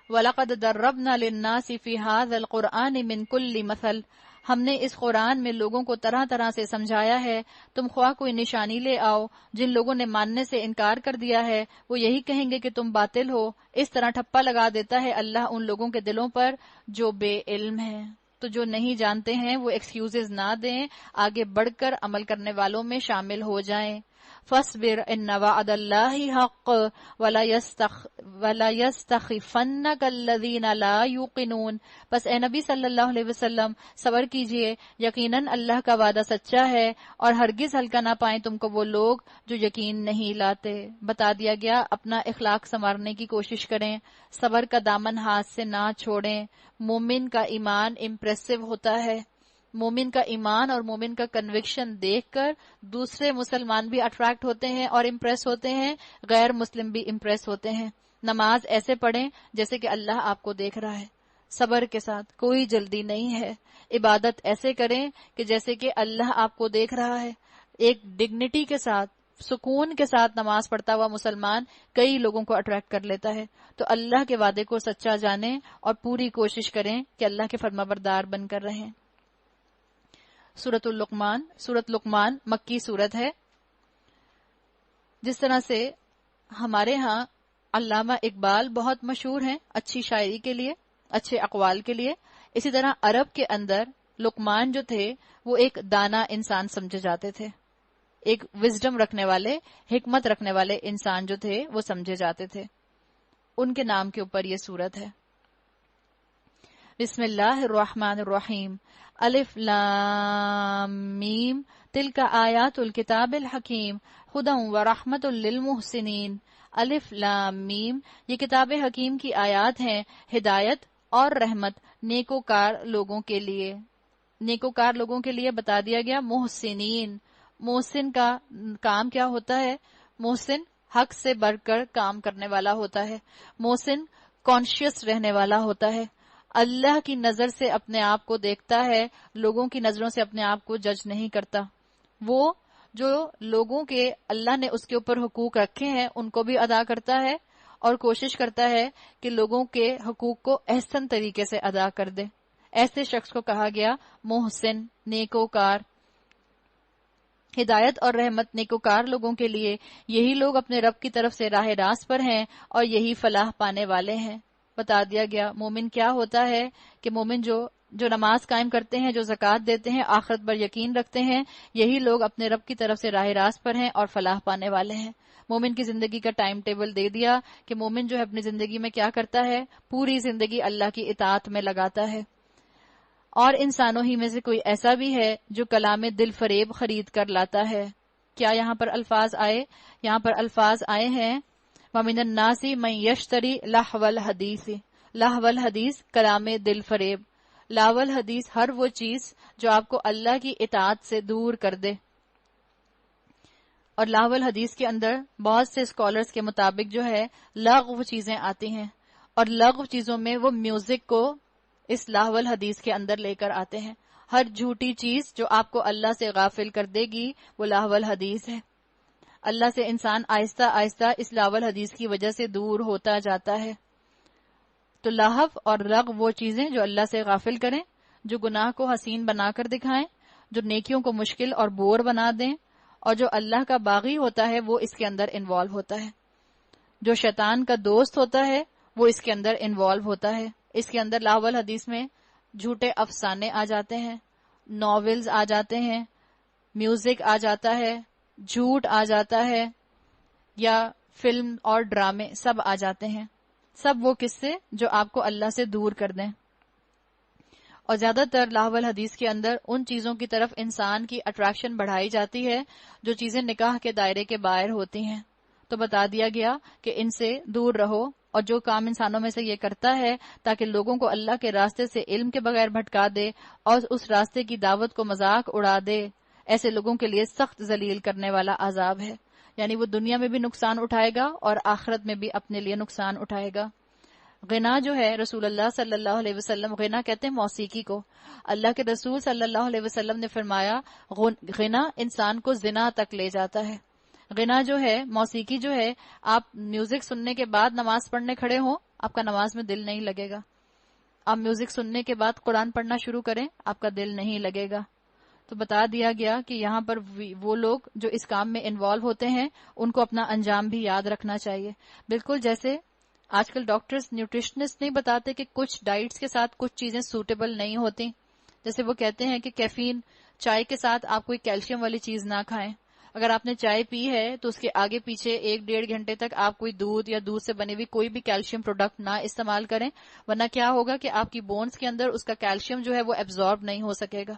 S1: وَلَقَدْ دَرَّبْنَا لِلنَّاسِ فِي هَذَا الْقُرْآنِ مِنْ كُلِّ مَثَلٍ، ہم نے اس قرآن میں لوگوں کو طرح طرح سے سمجھایا ہے. تم خواہ کوئی نشانی لے آؤ، جن لوگوں نے ماننے سے انکار کر دیا ہے وہ یہی کہیں گے کہ تم باطل ہو. اس طرح ٹھپا لگا دیتا ہے اللہ ان لوگوں کے دلوں پر جو بے علم ہیں. تو جو نہیں جانتے ہیں وہ ایکسکیوزز نہ دیں، آگے بڑھ کر عمل کرنے والوں میں شامل ہو جائیں. فَاصْبِرْ إِنَّ وَعْدَ اللَّهِ حَقٌّ وَلَا يَسْتَخِفَنَّكَ الَّذِينَ لَا يُوقِنُونَ. بس اے نبی صلی اللہ علیہ وسلم صبر کیجئے، یقیناً اللہ کا وعدہ سچا ہے اور ہرگز ہلکا نہ پائیں تم کو وہ لوگ جو یقین نہیں لاتے. بتا دیا گیا اپنا اخلاق سنوارنے کی کوشش کریں، صبر کا دامن ہاتھ سے نہ چھوڑیں. مومن کا ایمان امپریسو ہوتا ہے. مومن کا ایمان اور مومن کا کنوکشن دیکھ کر دوسرے مسلمان بھی اٹریکٹ ہوتے ہیں اور امپریس ہوتے ہیں، غیر مسلم بھی امپریس ہوتے ہیں. نماز ایسے پڑھیں جیسے کہ اللہ آپ کو دیکھ رہا ہے، صبر کے ساتھ، کوئی جلدی نہیں ہے. عبادت ایسے کریں کہ جیسے کہ اللہ آپ کو دیکھ رہا ہے. ایک ڈگنیٹی کے ساتھ، سکون کے ساتھ نماز پڑھتا ہوا مسلمان کئی لوگوں کو اٹریکٹ کر لیتا ہے. تو اللہ کے وعدے کو سچا جانیں اور پوری کوشش کریں کہ اللہ کے فرمانبردار بن کر رہیں. سورۃ لقمان مکی سورت ہے. جس طرح سے ہمارے ہاں علامہ اقبال بہت مشہور ہیں اچھی شاعری کے لیے، اچھے اقوال کے لیے، اسی طرح عرب کے اندر لقمان جو تھے وہ ایک دانا انسان سمجھے جاتے تھے، ایک وزڈم رکھنے والے، حکمت رکھنے والے انسان جو تھے وہ سمجھے جاتے تھے. ان کے نام کے اوپر یہ سورت ہے. بسم اللہ الرحمن الرحیم. الف لام میم تلک آیات الکتاب الحکیم ہدی ورحمۃ للمحسنین. الف لام میم یہ کتاب حکیم کی آیات ہیں، ہدایت اور رحمت نیکوکار لوگوں کے لیے. نیکوکار لوگوں کے لیے بتا دیا گیا. محسنین، محسن کا کام کیا ہوتا ہے؟ محسن حق سے بڑھ کر کام کرنے والا ہوتا ہے. محسن کانشیس رہنے والا ہوتا ہے، اللہ کی نظر سے اپنے آپ کو دیکھتا ہے، لوگوں کی نظروں سے اپنے آپ کو جج نہیں کرتا. وہ جو لوگوں کے اللہ نے اس کے اوپر حقوق رکھے ہیں ان کو بھی ادا کرتا ہے اور کوشش کرتا ہے کہ لوگوں کے حقوق کو احسن طریقے سے ادا کر دے. ایسے شخص کو کہا گیا محسن، نیکوکار. ہدایت اور رحمت نیکوکار لوگوں کے لیے، یہی لوگ اپنے رب کی طرف سے راہ راست پر ہیں اور یہی فلاح پانے والے ہیں. بتا دیا گیا مومن کیا ہوتا ہے کہ مومن جو نماز قائم کرتے ہیں، جو زکوٰۃ دیتے ہیں، آخرت پر یقین رکھتے ہیں، یہی لوگ اپنے رب کی طرف سے راہ راست پر ہیں اور فلاح پانے والے ہیں. مومن کی زندگی کا ٹائم ٹیبل دے دیا کہ مومن جو ہے اپنی زندگی میں کیا کرتا ہے، پوری زندگی اللہ کی اطاعت میں لگاتا ہے. اور انسانوں ہی میں سے کوئی ایسا بھی ہے جو کلام دل فریب خرید کر لاتا ہے. کیا یہاں پر الفاظ آئے؟ یہاں پر الفاظ آئے ہیں وَمِنَ النَّاسِ مَن يَشْتَرِي لَهْوَ الْحَدِيثِ. لَهْوَ الْحَدِيث کلام دل فریب. لاو الحدیث ہر وہ چیز جو آپ کو اللہ کی اطاعت سے دور کر دے. اور لاو الحدیث کے اندر بہت سے اسکالرز کے مطابق جو ہے لغو چیزیں آتی ہیں، اور لغو چیزوں میں وہ میوزک کو اس لاو الحدیث کے اندر لے کر آتے ہیں. ہر جھوٹی چیز جو آپ کو اللہ سے غافل کر دے گی وہ لاو الحدیث ہے. اللہ سے انسان آہستہ آہستہ اس لاو الحدیث کی وجہ سے دور ہوتا جاتا ہے. تو لاہو اور لغو وہ چیزیں جو اللہ سے غافل کریں، جو گناہ کو حسین بنا کر دکھائیں، جو نیکیوں کو مشکل اور بور بنا دیں، اور جو اللہ کا باغی ہوتا ہے وہ اس کے اندر انوالو ہوتا ہے. جو شیطان کا دوست ہوتا ہے وہ اس کے اندر انوالو ہوتا ہے. اس کے اندر لاو الحدیث میں جھوٹے افسانے آ جاتے ہیں، ناولز آ جاتے ہیں، میوزک آ جاتا ہے، جھوٹ آ جاتا ہے، یا فلم اور ڈرامے سب آ جاتے ہیں. سب وہ قصے جو آپ کو اللہ سے دور کر دیں. اور زیادہ تر لاہو الحدیث کے اندر ان چیزوں کی طرف انسان کی اٹریکشن بڑھائی جاتی ہے جو چیزیں نکاح کے دائرے کے باہر ہوتی ہیں. تو بتا دیا گیا کہ ان سے دور رہو، اور جو کام انسانوں میں سے یہ کرتا ہے تاکہ لوگوں کو اللہ کے راستے سے علم کے بغیر بھٹکا دے اور اس راستے کی دعوت کو مذاق اڑا دے، ایسے لوگوں کے لیے سخت ذلیل کرنے والا عذاب ہے. یعنی وہ دنیا میں بھی نقصان اٹھائے گا اور آخرت میں بھی اپنے لیے نقصان اٹھائے گا. غنا جو ہے، رسول اللہ صلی اللہ علیہ وسلم، غنا کہتے ہیں موسیقی کو. اللہ کے رسول صلی اللہ علیہ وسلم نے فرمایا غنا انسان کو زنا تک لے جاتا ہے. غنا جو ہے، موسیقی جو ہے، آپ میوزک سننے کے بعد نماز پڑھنے کھڑے ہوں، آپ کا نماز میں دل نہیں لگے گا. آپ میوزک سننے کے بعد قرآن پڑھنا شروع کریں، آپ کا دل نہیں لگے گا. تو بتا دیا گیا کہ یہاں پر وہ لوگ جو اس کام میں انوالو ہوتے ہیں ان کو اپنا انجام بھی یاد رکھنا چاہیے. بالکل جیسے آج کل ڈاکٹرز، نیوٹریشنسٹ نہیں بتاتے کہ کچھ ڈائٹس کے ساتھ کچھ چیزیں سوٹیبل نہیں ہوتی. جیسے وہ کہتے ہیں کہ کیفین، چائے کے ساتھ آپ کوئی کیلشیم والی چیز نہ کھائیں. اگر آپ نے چائے پی ہے تو اس کے آگے پیچھے 1-1.5 گھنٹے تک آپ کوئی دودھ یا دودھ سے بنی ہوئی کوئی بھی کیلشیم پروڈکٹ نہ استعمال کریں، ورنہ کیا ہوگا کہ آپ کی بونز کے اندر اس کا کیلشیم جو ہے وہ ایبزارب نہیں ہو سکے گا.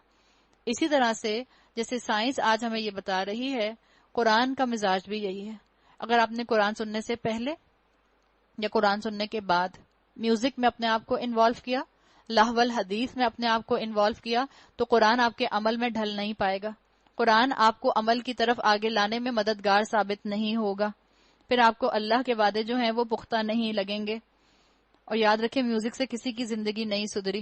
S1: اسی طرح سے جیسے سائنس آج ہمیں یہ بتا رہی ہے، قرآن کا مزاج بھی یہی ہے. اگر آپ نے قرآن سننے سے پہلے یا قرآن سننے کے بعد میوزک میں اپنے آپ کو انوالو کیا، لہو الحدیث میں اپنے آپ کو انوالو کیا، تو قرآن آپ کے عمل میں ڈھل نہیں پائے گا. قرآن آپ کو عمل کی طرف آگے لانے میں مددگار ثابت نہیں ہوگا. پھر آپ کو اللہ کے وعدے جو ہیں وہ پختہ نہیں لگیں گے. اور یاد رکھیں، میوزک سے کسی کی زندگی نہیں سدھری.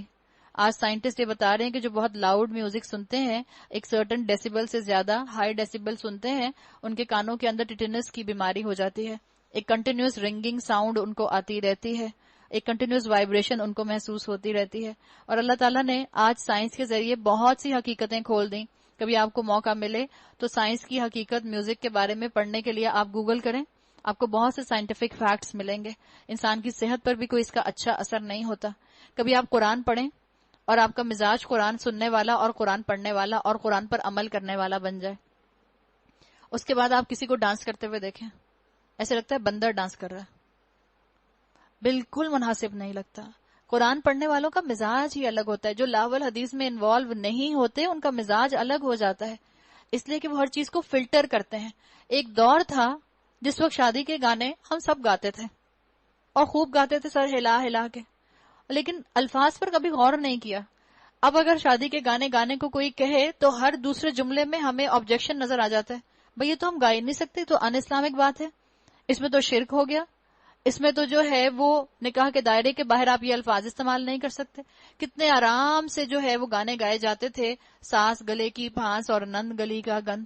S1: آج سائنٹسٹ یہ بتا رہے ہیں کہ جو بہت لاؤڈ میوزک سنتے ہیں، ایک سرٹن ڈیسیبل سے زیادہ ہائی ڈیسیبل سنتے ہیں، ان کے کانوں کے اندر ٹیٹنس کی بیماری ہو جاتی ہے. ایک کنٹینیوس رنگنگ ساؤنڈ ان کو آتی رہتی ہے، ایک کنٹینیوس وائبریشن ان کو محسوس ہوتی رہتی ہے. اور اللہ تعالیٰ نے آج سائنس کے ذریعے بہت سی حقیقتیں کھول دیں. کبھی آپ کو موقع ملے تو سائنس کی حقیقت میوزک کے بارے میں پڑھنے کے لیے آپ گوگل کریں، آپ کو بہت سے سائنٹیفک فیکٹس ملیں گے. انسان کی صحت پر بھی کوئی اس کا اچھا اثر نہیں ہوتا. کبھی آپ قرآن پڑھیں اور آپ کا مزاج قرآن سننے والا اور قرآن پڑھنے والا اور قرآن پر عمل کرنے والا بن جائے. اس کے بعد آپ کسی کو ڈانس کرتے ہوئے دیکھیں، ایسے لگتا ہے بندر ڈانس کر رہا ہے، بالکل مناسب نہیں لگتا. قرآن پڑھنے والوں کا مزاج ہی الگ ہوتا ہے. جو لاول حدیث میں انوالو نہیں ہوتے ان کا مزاج الگ ہو جاتا ہے، اس لیے کہ وہ ہر چیز کو فلٹر کرتے ہیں. ایک دور تھا جس وقت شادی کے گانے ہم سب گاتے تھے اور خوب گاتے تھے، سر ہلا ہلا کے، لیکن الفاظ پر کبھی غور نہیں کیا. اب اگر شادی کے گانے گانے کو کوئی کہے تو ہر دوسرے جملے میں ہمیں آبجیکشن نظر آ جاتا ہے. بھئی یہ تو ہم گا ہی نہیں سکتے، تو ان اسلامک بات ہے، اس میں تو شرک ہو گیا، اس میں تو جو ہے وہ نکاح کے دائرے کے باہر آپ یہ الفاظ استعمال نہیں کر سکتے. کتنے آرام سے جو ہے وہ گانے گائے جاتے تھے، ساس گلے کی پھانس اور نند گلی کا گند.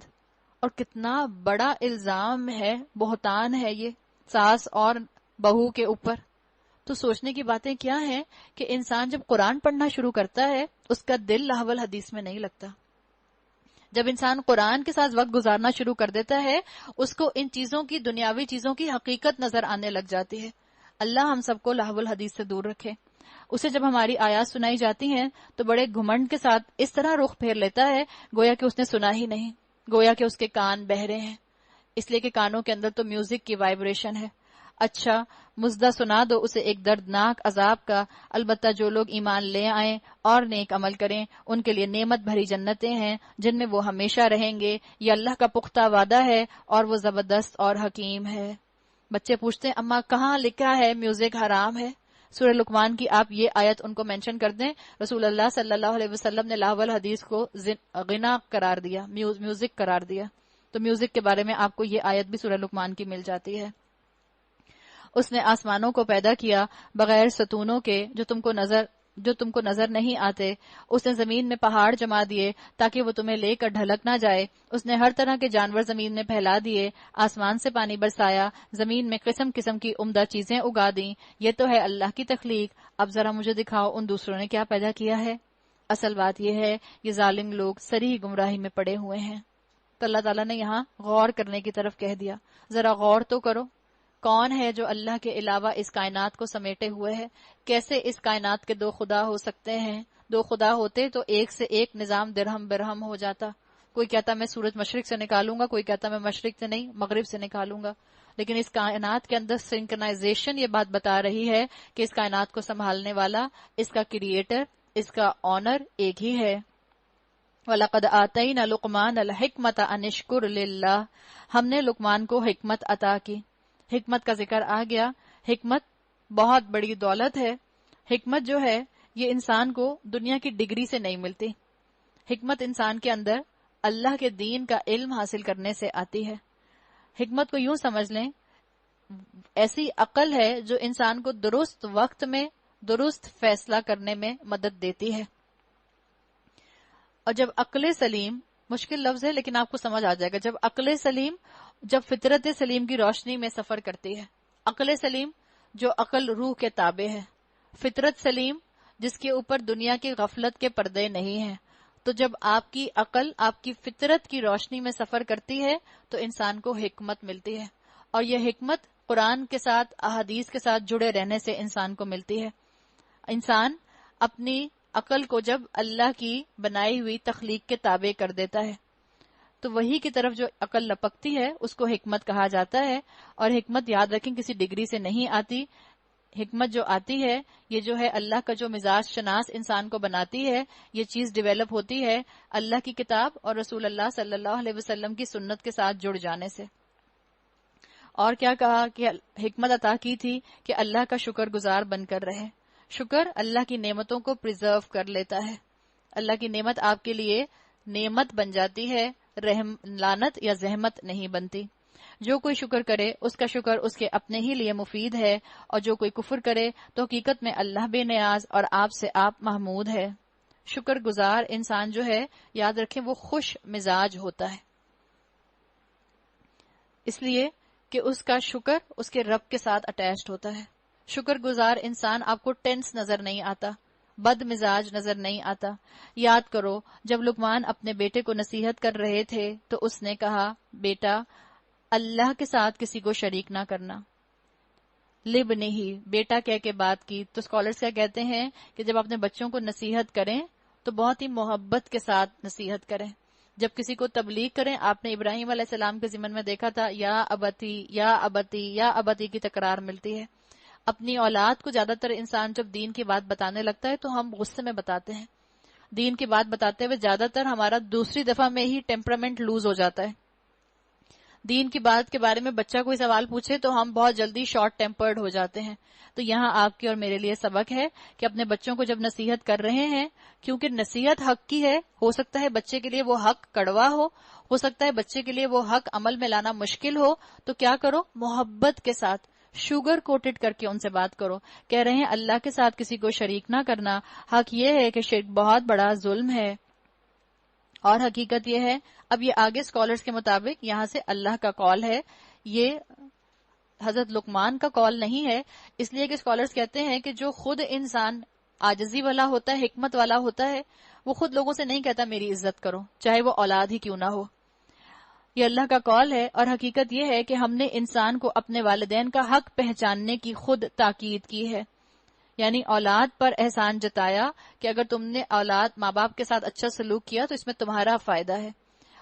S1: اور کتنا بڑا الزام ہے، بہتان ہے یہ ساس اور بہو کے اوپر. تو سوچنے کی باتیں کیا ہیں کہ انسان جب قرآن پڑھنا شروع کرتا ہے اس کا دل لاہو الحدیث میں نہیں لگتا. جب انسان قرآن کے ساتھ وقت گزارنا شروع کر دیتا ہے اس کو ان چیزوں کی، دنیاوی چیزوں کی حقیقت نظر آنے لگ جاتی ہے. اللہ ہم سب کو لاہو الحدیث سے دور رکھے. اسے جب ہماری آیات سنائی جاتی ہیں تو بڑے گھمنڈ کے ساتھ اس طرح رخ پھیر لیتا ہے گویا کہ اس نے سنا ہی نہیں، گویا کہ اس کے کان بہرے ہیں، اس لیے کہ کانوں کے اندر تو میوزک کی وائبریشن ہے. اچھا مزدہ سنا دو اسے ایک دردناک عذاب کا، البتہ جو لوگ ایمان لے آئیں اور نیک عمل کریں ان کے لیے نعمت بھری جنتیں ہیں جن میں وہ ہمیشہ رہیں گے. یہ اللہ کا پختہ وعدہ ہے اور وہ زبردست اور حکیم ہے. بچے پوچھتے ہیں اماں کہاں لکھا ہے میوزک حرام ہے؟ سورہ لقمان کی آپ یہ آیت ان کو مینشن کر دیں. رسول اللہ صلی اللہ علیہ وسلم نے لاہو الحدیث کو غنا قرار دیا، میوزک قرار دیا. تو میوزک کے بارے میں آپ کو یہ آیت بھی سورہ لقمان کی مل جاتی ہے. اس نے آسمانوں کو پیدا کیا بغیر ستونوں کے جو تم کو نظر نہیں آتے. اس نے زمین میں پہاڑ جما دیے تاکہ وہ تمہیں لے کر ڈھلک نہ جائے. اس نے ہر طرح کے جانور زمین میں پھیلا دیے، آسمان سے پانی برسایا، زمین میں قسم قسم کی عمدہ چیزیں اگا دیں. یہ تو ہے اللہ کی تخلیق. اب ذرا مجھے دکھاؤ ان دوسروں نے کیا پیدا کیا ہے. اصل بات یہ ہے یہ ظالم لوگ صریح گمراہی میں پڑے ہوئے ہیں. تو اللہ تعالیٰ نے یہاں غور کرنے کی طرف کہہ دیا. ذرا غور تو کرو، کون ہے جو اللہ کے علاوہ اس کائنات کو سمیٹے ہوئے ہے؟ کیسے اس کائنات کے دو خدا ہو سکتے ہیں؟ دو خدا ہوتے تو ایک سے ایک نظام درہم برہم ہو جاتا. کوئی کہتا میں سورج مشرق سے نکالوں گا، کوئی کہتا میں مشرق سے نہیں مغرب سے نکالوں گا. لیکن اس کائنات کے اندر سنکرنائزیشن یہ بات بتا رہی ہے کہ اس کائنات کو سنبھالنے والا، اس کا کریٹر، اس کا آنر ایک ہی ہے۔ وَلَقَدْ آتَيْنَا لُقْمَانَ الْحِكْمَةَ أَنِ اشْكُرْ لِلَّهِ، ہم نے لقمان کو حکمت عطا کی۔ حکمت کا ذکر آ گیا۔ حکمت بہت بڑی دولت ہے۔ حکمت جو ہے یہ انسان کو دنیا کی ڈگری سے نہیں ملتی۔ حکمت انسان کے اندر اللہ کے دین کا علم حاصل کرنے سے آتی ہے۔ حکمت کو یوں سمجھ لیں، ایسی عقل ہے جو انسان کو درست وقت میں درست فیصلہ کرنے میں مدد دیتی ہے۔ اور جب عقل سلیم، مشکل لفظ ہے لیکن آپ کو سمجھ آ جائے گا، جب عقل سلیم جب فطرت سلیم کی روشنی میں سفر کرتی ہے، عقل سلیم جو عقل روح کے تابع ہے، فطرت سلیم جس کے اوپر دنیا کی غفلت کے پردے نہیں ہیں، تو جب آپ کی عقل آپ کی فطرت کی روشنی میں سفر کرتی ہے تو انسان کو حکمت ملتی ہے، اور یہ حکمت قرآن کے ساتھ، احادیث کے ساتھ جڑے رہنے سے انسان کو ملتی ہے۔ انسان اپنی عقل کو جب اللہ کی بنائی ہوئی تخلیق کے تابع کر دیتا ہے تو وہی کی طرف جو عقل لپکتی ہے اس کو حکمت کہا جاتا ہے۔ اور حکمت یاد رکھیں کسی ڈگری سے نہیں آتی، حکمت جو آتی ہے یہ جو ہے اللہ کا جو مزاج شناس انسان کو بناتی ہے، یہ چیز ڈیویلپ ہوتی ہے اللہ کی کتاب اور رسول اللہ صلی اللہ علیہ وسلم کی سنت کے ساتھ جڑ جانے سے۔ اور کیا کہا کہ حکمت عطا کی تھی کہ اللہ کا شکر گزار بن کر رہے۔ شکر اللہ کی نعمتوں کو پریزرو کر لیتا ہے۔ اللہ کی نعمت آپ کے لیے نعمت بن جاتی ہے، لعنت یا زحمت نہیں بنتی۔ جو کوئی شکر کرے اس کا شکر اس کے اپنے ہی لیے مفید ہے، اور جو کوئی کفر کرے تو حقیقت میں اللہ بے نیاز اور آپ سے آپ محمود ہے۔ شکر گزار انسان جو ہے یاد رکھیں وہ خوش مزاج ہوتا ہے، اس لیے کہ اس کا شکر اس کے رب کے ساتھ اٹیچڈ ہوتا ہے۔ شکر گزار انسان آپ کو ٹینس نظر نہیں آتا، بد مزاج نظر نہیں آتا۔ یاد کرو جب لقمان اپنے بیٹے کو نصیحت کر رہے تھے تو اس نے کہا، بیٹا اللہ کے ساتھ کسی کو شریک نہ کرنا۔ لب نہیں، بیٹا کہہ کے بات کی۔ تو اسکالرز کیا کہتے ہیں کہ جب اپنے بچوں کو نصیحت کریں تو بہت ہی محبت کے ساتھ نصیحت کریں۔ جب کسی کو تبلیغ کریں، آپ نے ابراہیم علیہ السلام کے ضمن میں دیکھا تھا، یا ابتی یا ابتی یا ابتی کی تکرار ملتی ہے۔ اپنی اولاد کو زیادہ تر انسان جب دین کی بات بتانے لگتا ہے تو ہم غصے میں بتاتے ہیں۔ دین کی بات بتاتے ہوئے زیادہ تر ہمارا دوسری دفعہ میں ہی ٹیمپرامنٹ لوز ہو جاتا ہے۔ دین کی بات کے بارے میں بچہ کوئی سوال پوچھے تو ہم بہت جلدی شارٹ ٹیمپرڈ ہو جاتے ہیں۔ تو یہاں آپ کی اور میرے لیے سبق ہے کہ اپنے بچوں کو جب نصیحت کر رہے ہیں، کیونکہ نصیحت حق کی ہے، ہو سکتا ہے بچے کے لیے وہ حق کڑوا ہو سکتا ہے بچے کے لیے وہ حق عمل میں لانا مشکل ہو، تو کیا کرو، محبت کے ساتھ شوگر کوٹڈ کر کے ان سے بات کرو۔ کہہ رہے ہیں اللہ کے ساتھ کسی کو شریک نہ کرنا، حق یہ ہے کہ شرک بہت بڑا ظلم ہے، اور حقیقت یہ ہے، اب یہ آگے اسکالرز کے مطابق یہاں سے اللہ کا قول ہے، یہ حضرت لقمان کا قول نہیں ہے، اس لیے کہ اسکالرز کہتے ہیں کہ جو خود انسان عاجزی والا ہوتا ہے، حکمت والا ہوتا ہے، وہ خود لوگوں سے نہیں کہتا میری عزت کرو، چاہے وہ اولاد ہی کیوں نہ ہو۔ یہ اللہ کا قول ہے، اور حقیقت یہ ہے کہ ہم نے انسان کو اپنے والدین کا حق پہچاننے کی خود تاکید کی ہے، یعنی اولاد پر احسان جتایا کہ اگر تم نے اولاد ماں باپ کے ساتھ اچھا سلوک کیا تو اس میں تمہارا فائدہ ہے۔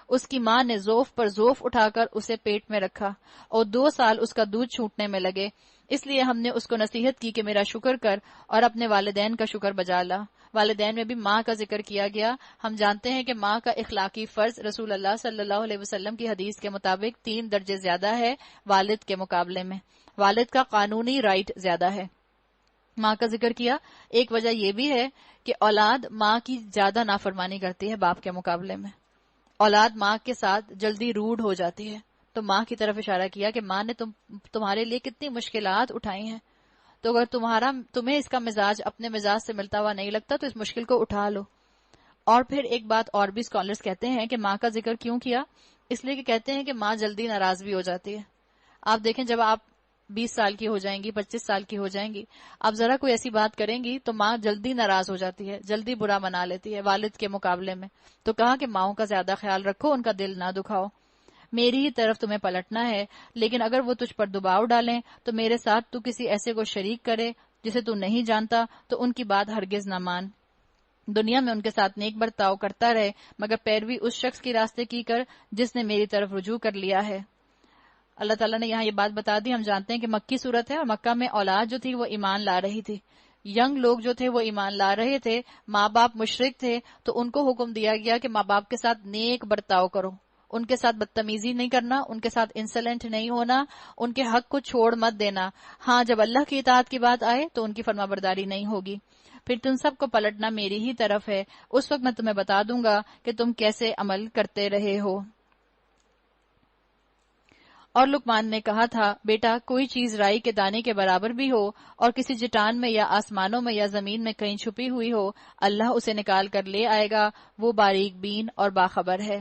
S1: اس کی ماں نے ذوف پر ذوف اٹھا کر اسے پیٹ میں رکھا اور 2 سال اس کا دودھ چھوٹنے میں لگے، اس لیے ہم نے اس کو نصیحت کی کہ میرا شکر کر اور اپنے والدین کا شکر بجا لا۔ والدین میں بھی ماں کا ذکر کیا گیا۔ ہم جانتے ہیں کہ ماں کا اخلاقی فرض رسول اللہ صلی اللہ علیہ وسلم کی حدیث کے مطابق 3 درجے زیادہ ہے والد کے مقابلے میں، والد کا قانونی رائٹ زیادہ ہے۔ ماں کا ذکر کیا، ایک وجہ یہ بھی ہے کہ اولاد ماں کی زیادہ نافرمانی کرتی ہے باپ کے مقابلے میں، اولاد ماں کے ساتھ جلدی روڈ ہو جاتی ہے، تو ماں کی طرف اشارہ کیا کہ ماں نے تمہارے لیے کتنی مشکلات اٹھائی ہیں، تو اگر تمہیں اس کا مزاج اپنے مزاج سے ملتا ہوا نہیں لگتا تو اس مشکل کو اٹھا لو۔ اور پھر ایک بات اور بھی اسکالرز کہتے ہیں کہ ماں کا ذکر کیوں کیا، اس لیے کہ کہتے ہیں کہ ماں جلدی ناراض بھی ہو جاتی ہے۔ آپ دیکھیں جب آپ 20 سال کی ہو جائیں گی، 25 سال کی ہو جائیں گی، آپ ذرا کوئی ایسی بات کریں گی تو ماں جلدی ناراض ہو جاتی ہے، جلدی برا منا لیتی ہے والد کے مقابلے میں۔ تو کہا کہ ماؤں کا زیادہ خیال رکھو، ان کا دل نہ دکھاؤ، میری ہی طرف تمہیں پلٹنا ہے، لیکن اگر وہ تجھ پر دباؤ ڈالیں تو میرے ساتھ تو کسی ایسے کو شریک کرے جسے تو نہیں جانتا تو ان کی بات ہرگز نہ مان۔ دنیا میں ان کے ساتھ نیک برتاؤ کرتا رہے، مگر پیروی اس شخص کی راستے کی کر جس نے میری طرف رجوع کر لیا ہے۔ اللہ تعالیٰ نے یہاں یہ بات بتا دی. ہم جانتے ہیں کہ مکی صورت ہے اور مکہ میں اولاد جو تھی وہ ایمان لا رہی تھی, ینگ لوگ جو تھے وہ ایمان لا رہے تھے, ماں باپ مشرک تھے, تو ان کو حکم دیا گیا کہ ماں باپ کے ساتھ نیک برتاؤ کرو, ان کے ساتھ بدتمیزی نہیں کرنا, ان کے ساتھ انسلنٹ نہیں ہونا, ان کے حق کو چھوڑ مت دینا. ہاں جب اللہ کی اطاعت کی بات آئے تو ان کی فرما برداری نہیں ہوگی. پھر تم سب کو پلٹنا میری ہی طرف ہے, اس وقت میں تمہیں بتا دوں گا کہ تم کیسے عمل کرتے رہے ہو. اور لقمان نے کہا تھا, بیٹا کوئی چیز رائی کے دانے کے برابر بھی ہو اور کسی چٹان میں یا آسمانوں میں یا زمین میں کہیں چھپی ہوئی ہو, اللہ اسے نکال کر لے آئے گا, وہ باریک بین اور باخبر ہے.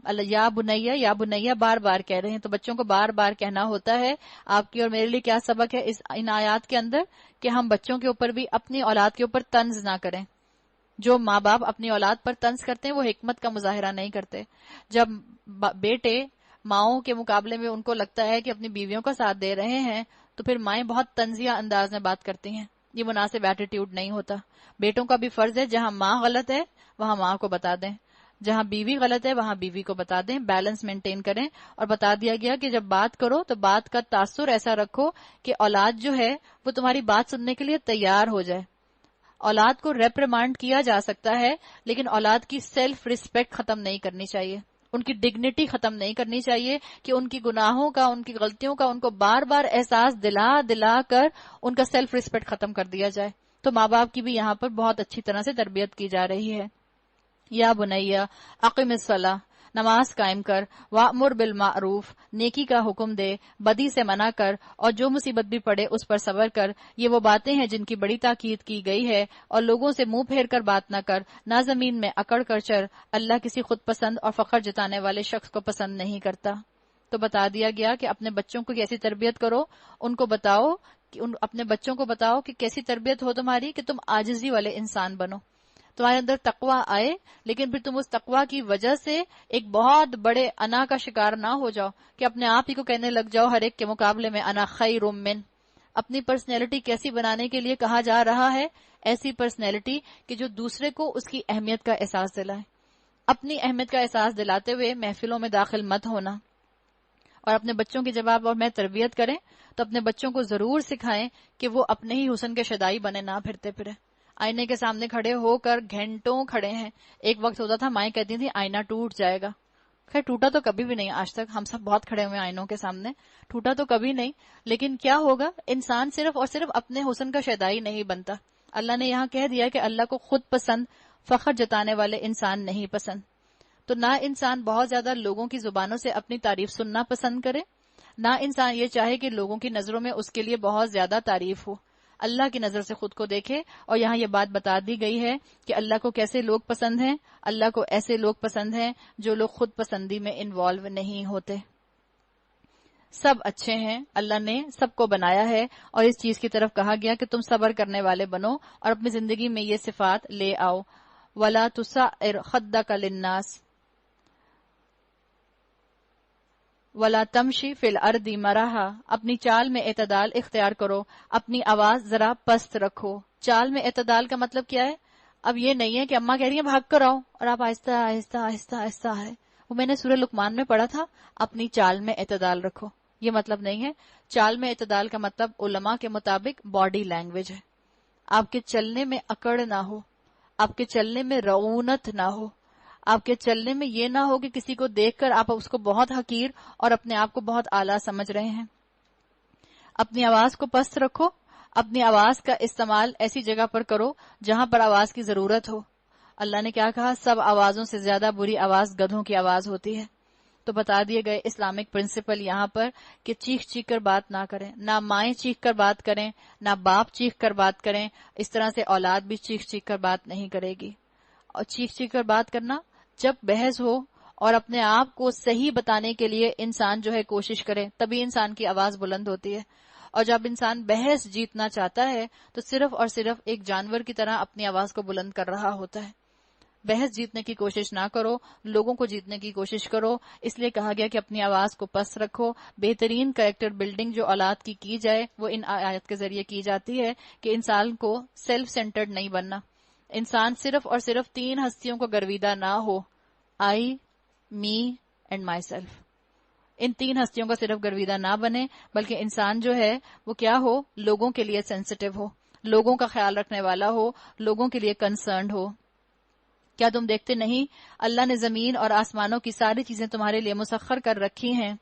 S1: اللہ یا بنیا بار بار کہہ رہے ہیں, تو بچوں کو بار بار کہنا ہوتا ہے. آپ کی اور میرے لیے کیا سبق ہے ان آیات کے اندر, کہ ہم بچوں کے اوپر بھی اپنی اولاد کے اوپر طنز نہ کریں. جو ماں باپ اپنی اولاد پر طنز کرتے ہیں وہ حکمت کا مظاہرہ نہیں کرتے. جب بیٹے ماؤں کے مقابلے میں ان کو لگتا ہے کہ اپنی بیویوں کا ساتھ دے رہے ہیں, تو پھر مائیں بہت طنزیہ انداز میں بات کرتی ہیں. یہ مناسب ایٹیٹیوڈ نہیں ہوتا. بیٹوں کا بھی فرض ہے, جہاں ماں غلط ہے وہاں ماں کو بتا دیں, جہاں بیوی غلط ہے وہاں بیوی کو بتا دیں, بیلنس مینٹین کریں. اور بتا دیا گیا کہ جب بات کرو تو بات کا تاثر ایسا رکھو کہ اولاد جو ہے وہ تمہاری بات سننے کے لیے تیار ہو جائے. اولاد کو ریپریمانڈ کیا جا سکتا ہے, لیکن اولاد کی سیلف ریسپیکٹ ختم نہیں کرنی چاہیے, ان کی ڈگنیٹی ختم نہیں کرنی چاہیے, کہ ان کی گناہوں کا, ان کی غلطیوں کا ان کو بار بار احساس دلا دلا کر ان کا سیلف ریسپیکٹ ختم کر دیا جائے. تو ماں باپ کی بھی یہاں پر بہت اچھی طرح سے تربیت کی جا رہی ہے. یا بنیا اقم الصلاۃ, نماز قائم کر, وامر بالمعروف, نیکی کا حکم دے, بدی سے منع کر, اور جو مصیبت بھی پڑے اس پر صبر کر. یہ وہ باتیں ہیں جن کی بڑی تاکید کی گئی ہے, اور لوگوں سے منہ پھیر کر بات نہ کر, نہ زمین میں اکڑ کر چر, اللہ کسی خود پسند اور فخر جتانے والے شخص کو پسند نہیں کرتا. تو بتا دیا گیا کہ اپنے بچوں کو کیسی تربیت کرو, ان کو بتاؤ کہ اپنے بچوں کو بتاؤ کہ کیسی تربیت ہو تمہاری, کہ تم عاجزی والے انسان بنو, تمہارے اندر تقوی آئے, لیکن پھر تم اس تقوی کی وجہ سے ایک بہت بڑے انا کا شکار نہ ہو جاؤ, کہ اپنے آپ ہی کو کہنے لگ جاؤ ہر ایک کے مقابلے میں انا خیر من. اپنی پرسنالٹی کیسی بنانے کے لیے کہا جا رہا ہے, ایسی پرسنالٹی کہ جو دوسرے کو اس کی اہمیت کا احساس دلائے. اپنی اہمیت کا احساس دلاتے ہوئے محفلوں میں داخل مت ہونا. اور اپنے بچوں کی جب آپ اور میں تربیت کریں تو اپنے بچوں کو ضرور سکھائیں کہ وہ اپنے ہی حسن کے شدائی بنے, نہ پھرتے پھرے. آئینے کے سامنے کھڑے ہو کر گھنٹوں کھڑے ہیں. ایک وقت ہوتا تھا مائیں کہتی تھی آئینہ ٹوٹ جائے گا. خیر ٹوٹا تو کبھی بھی نہیں آج تک, ہم سب بہت کھڑے ہوئے آئینوں کے سامنے, ٹوٹا تو کبھی نہیں. لیکن کیا ہوگا, انسان صرف اور صرف اپنے حسن کا شیدائی نہیں بنتا. اللہ نے یہاں کہہ دیا کہ اللہ کو خود پسند, فخر جتانے والے انسان نہیں پسند. تو نہ انسان بہت زیادہ لوگوں کی زبانوں سے اپنی تعریف سننا پسند کرے, نہ انسان یہ چاہے کہ لوگوں کی نظروں میں اس کے لیے بہت زیادہ تعریف ہو. اللہ کی نظر سے خود کو دیکھے. اور یہاں یہ بات بتا دی گئی ہے کہ اللہ کو کیسے لوگ پسند ہیں. اللہ کو ایسے لوگ پسند ہیں جو لوگ خود پسندی میں انوالو نہیں ہوتے. سب اچھے ہیں, اللہ نے سب کو بنایا ہے, اور اس چیز کی طرف کہا گیا کہ تم صبر کرنے والے بنو اور اپنی زندگی میں یہ صفات لے آؤ. وَلَا تُسَعِّرْ خَدَّكَ لِلنَّاسِ وَلَا تَمْشِ فِي الْأَرْضِ مَرَحًا, اپنی چال میں اعتدال اختیار کرو, اپنی آواز ذرا پست رکھو. چال میں اعتدال کا مطلب کیا ہے؟ اب یہ نہیں ہے کہ اماں کہہ رہی ہیں بھاگ کر آؤ اور آپ آہستہ آہستہ آہستہ آہستہ ہے. وہ میں نے سورہ لقمان میں پڑھا تھا, اپنی چال میں اعتدال رکھو, یہ مطلب نہیں ہے. چال میں اعتدال کا مطلب علماء کے مطابق باڈی لینگویج ہے. آپ کے چلنے میں اکڑ نہ ہو, آپ کے چلنے میں رعونت نہ ہو, آپ کے چلنے میں یہ نہ ہو کہ کسی کو دیکھ کر آپ اس کو بہت حقیر اور اپنے آپ کو بہت اعلیٰ سمجھ رہے ہیں. اپنی آواز کو پست رکھو, اپنی آواز کا استعمال ایسی جگہ پر کرو جہاں پر آواز کی ضرورت ہو. اللہ نے کیا کہا, سب آوازوں سے زیادہ بری آواز گدھوں کی آواز ہوتی ہے. تو بتا دیے گئے اسلامک پرنسپل یہاں پر کہ چیخ چیخ کر بات نہ کریں, نہ مائیں چیخ کر بات کریں, نہ باپ چیخ کر بات کریں. اس طرح سے اولاد بھی چیخ چیخ کر بات نہیں کرے گی. اور چیخ چیخ کر بات کرنا جب بحث ہو اور اپنے آپ کو صحیح بتانے کے لیے انسان جو ہے کوشش کرے, تبھی انسان کی آواز بلند ہوتی ہے. اور جب انسان بحث جیتنا چاہتا ہے تو صرف اور صرف ایک جانور کی طرح اپنی آواز کو بلند کر رہا ہوتا ہے. بحث جیتنے کی کوشش نہ کرو, لوگوں کو جیتنے کی کوشش کرو. اس لیے کہا گیا کہ اپنی آواز کو پست رکھو. بہترین کریکٹر بلڈنگ جو اولاد کی جائے وہ ان آیات کے ذریعے کی جاتی ہے کہ انسان کو سیلف سینٹرڈ نہیں بننا. انسان صرف اور صرف 3 ہستیوں کو گرویدہ نہ ہو, آئی, می اینڈ مائی سیلف. ان تین ہستیوں کا صرف گرویدہ نہ بنے، بلکہ انسان جو ہے وہ کیا ہو، لوگوں کے لیے سینسٹیو ہو، لوگوں کا خیال رکھنے والا ہو، لوگوں کے لیے کنسرنڈ ہو۔ کیا تم دیکھتے نہیں اللہ نے زمین اور آسمانوں کی ساری چیزیں تمہارے لیے مسخر کر رکھی ہیں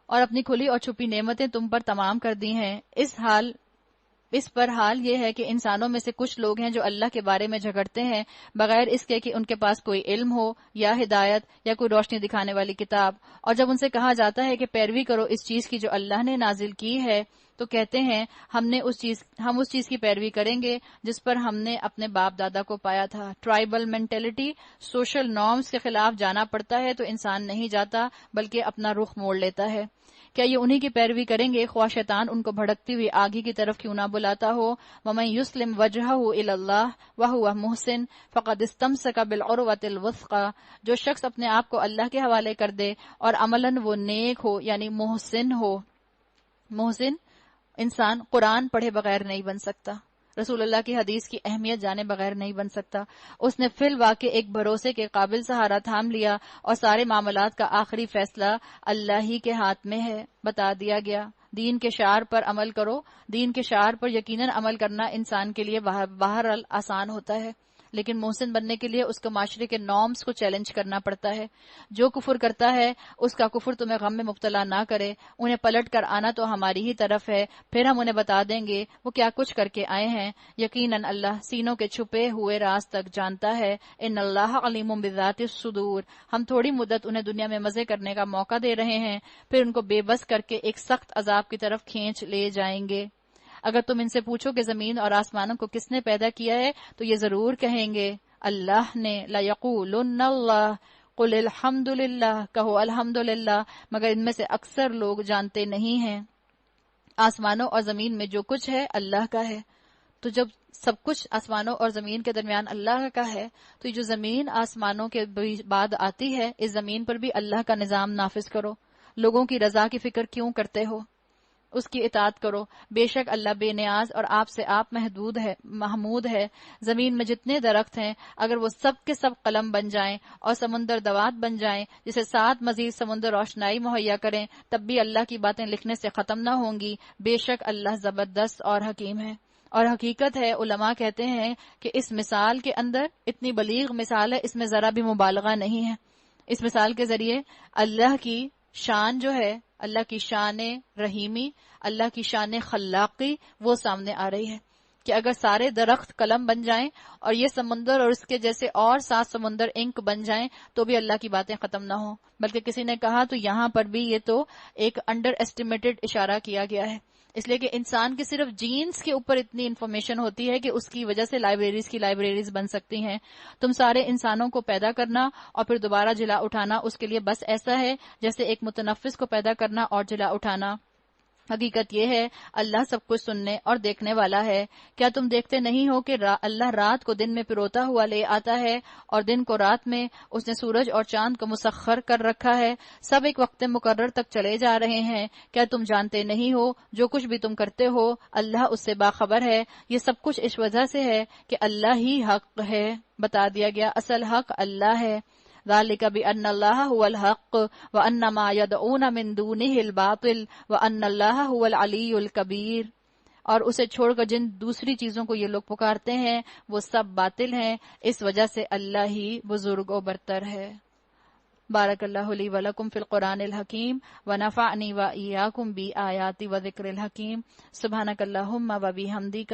S1: اور اپنی کھلی اور چھپی نعمتیں تم پر تمام کر دی ہیں۔ اس پر حال یہ ہے کہ انسانوں میں سے کچھ لوگ ہیں جو اللہ کے بارے میں جھگڑتے ہیں بغیر اس کے کہ ان کے پاس کوئی علم ہو یا ہدایت یا کوئی روشنی دکھانے والی کتاب، اور جب ان سے کہا جاتا ہے کہ پیروی کرو اس چیز کی جو اللہ نے نازل کی ہے تو کہتے ہیں ہم اس چیز کی پیروی کریں گے جس پر ہم نے اپنے باپ دادا کو پایا تھا۔ ٹرائبل مینٹلٹی، سوشل نارمز کے خلاف جانا پڑتا ہے تو انسان نہیں جاتا بلکہ اپنا رخ موڑ لیتا ہے۔ کیا یہ انہی کی پیروی کریں گے خواہ شیطان ان کو بھڑکتی ہوئی آگے کی طرف کیوں نہ بلاتا ہو؟ وَمَن يُسْلِمْ وَجْهَهُ إِلَى اللَّهِ وَهُوَ مُحْسِنٌ فَقَدِ اسْتَمْسَكَ بِالْعُرْوَةِ الْوُثْقَىٰ، جو شخص اپنے آپ کو اللہ کے حوالے کر دے اور عملاً وہ نیک ہو یعنی محسن ہو۔ محسن انسان قرآن پڑھے بغیر نہیں بن سکتا، رسول اللہ کی حدیث کی اہمیت جانے بغیر نہیں بن سکتا۔ اس نے فی الواقع ایک بھروسے کے قابل سہارا تھام لیا اور سارے معاملات کا آخری فیصلہ اللہ ہی کے ہاتھ میں ہے۔ بتا دیا گیا دین کے شعار پر عمل کرو۔ دین کے شعار پر یقیناً عمل کرنا انسان کے لیے بہرحال آسان ہوتا ہے، لیکن محسن بننے کے لیے اس کو معاشرے کے نارمز کو چیلنج کرنا پڑتا ہے۔ جو کفر کرتا ہے اس کا کفر تمہیں غم میں مبتلا نہ کرے، انہیں پلٹ کر آنا تو ہماری ہی طرف ہے، پھر ہم انہیں بتا دیں گے وہ کیا کچھ کر کے آئے ہیں۔ یقیناً اللہ سینوں کے چھپے ہوئے راز تک جانتا ہے۔ ان اللہ علیم بذات الصدور۔ ہم تھوڑی مدت انہیں دنیا میں مزے کرنے کا موقع دے رہے ہیں، پھر ان کو بے بس کر کے ایک سخت عذاب کی طرف کھینچ لے جائیں گے۔ اگر تم ان سے پوچھو کہ زمین اور آسمانوں کو کس نے پیدا کیا ہے تو یہ ضرور کہیں گے اللہ نے۔ لَيَقُولُنَّ اللَّهُ قُلِ الْحَمْدُ لِلَّهِ، کہو الحمدللہ، مگر ان میں سے اکثر لوگ جانتے نہیں ہیں۔ آسمانوں اور زمین میں جو کچھ ہے اللہ کا ہے، تو جب سب کچھ آسمانوں اور زمین کے درمیان اللہ کا ہے تو یہ جو زمین آسمانوں کے بعد آتی ہے اس زمین پر بھی اللہ کا نظام نافذ کرو۔ لوگوں کی رضا کی فکر کیوں کرتے ہو؟ اس کی اطاعت کرو، بے شک اللہ بے نیاز اور آپ سے آپ محمود ہے۔ زمین میں جتنے درخت ہیں اگر وہ سب کے سب قلم بن جائیں اور سمندر دوات بن جائیں جسے 7 مزید سمندر روشنائی مہیا کریں تب بھی اللہ کی باتیں لکھنے سے ختم نہ ہوں گی۔ بے شک اللہ زبردست اور حکیم ہے۔ اور حقیقت ہے علماء کہتے ہیں کہ اس مثال کے اندر اتنی بلیغ مثال ہے، اس میں ذرا بھی مبالغہ نہیں ہے۔ اس مثال کے ذریعے اللہ کی شان جو ہے، اللہ کی شان رحیمی، اللہ کی شان خلاقی وہ سامنے آ رہی ہے کہ اگر سارے درخت قلم بن جائیں اور یہ سمندر اور اس کے جیسے اور 7 سمندر انک بن جائیں تو بھی اللہ کی باتیں ختم نہ ہوں۔ بلکہ کسی نے کہا تو یہاں پر بھی یہ تو ایک انڈر ایسٹیمیٹڈ اشارہ کیا گیا ہے، اس لیے کہ انسان کی صرف جینز کے اوپر اتنی انفارمیشن ہوتی ہے کہ اس کی وجہ سے لائبریریز کی لائبریریز بن سکتی ہیں۔ تم سارے انسانوں کو پیدا کرنا اور پھر دوبارہ جلا اٹھانا اس کے لیے بس ایسا ہے جیسے ایک متنفس کو پیدا کرنا اور جلا اٹھانا۔ حقیقت یہ ہے اللہ سب کچھ سننے اور دیکھنے والا ہے۔ کیا تم دیکھتے نہیں ہو کہ اللہ رات کو دن میں پروتا ہوا لے آتا ہے اور دن کو رات میں؟ اس نے سورج اور چاند کو مسخر کر رکھا ہے، سب ایک وقت مقرر تک چلے جا رہے ہیں۔ کیا تم جانتے نہیں ہو جو کچھ بھی تم کرتے ہو اللہ اس سے باخبر ہے؟ یہ سب کچھ اس وجہ سے ہے کہ اللہ ہی حق ہے۔ بتا دیا گیا اصل حق اللہ ہے۔ ذَلِكَ بِأَنَّ اللَّهَ هُوَ الْحَقُّ وَأَنَّ مَا يَدْعُونَ مِن دُونِهِ الْبَاطِلُ وَأَنَّ اللَّهَ هُوَ الْعَلِيُّ الْكَبِيرُ۔ اور اسے چھوڑ کر جن دوسری چیزوں کو یہ لوگ پکارتے ہیں وہ سب باطل ہیں، اس وجہ سے اللہ ہی بزرگ و برتر ہے۔ بارک اللہ لی ولکم فی القرآن الحکیم ونفعنی وإیاکم بآیات و ذکر الحکیم۔ سبحانک اللہم و بحمدک۔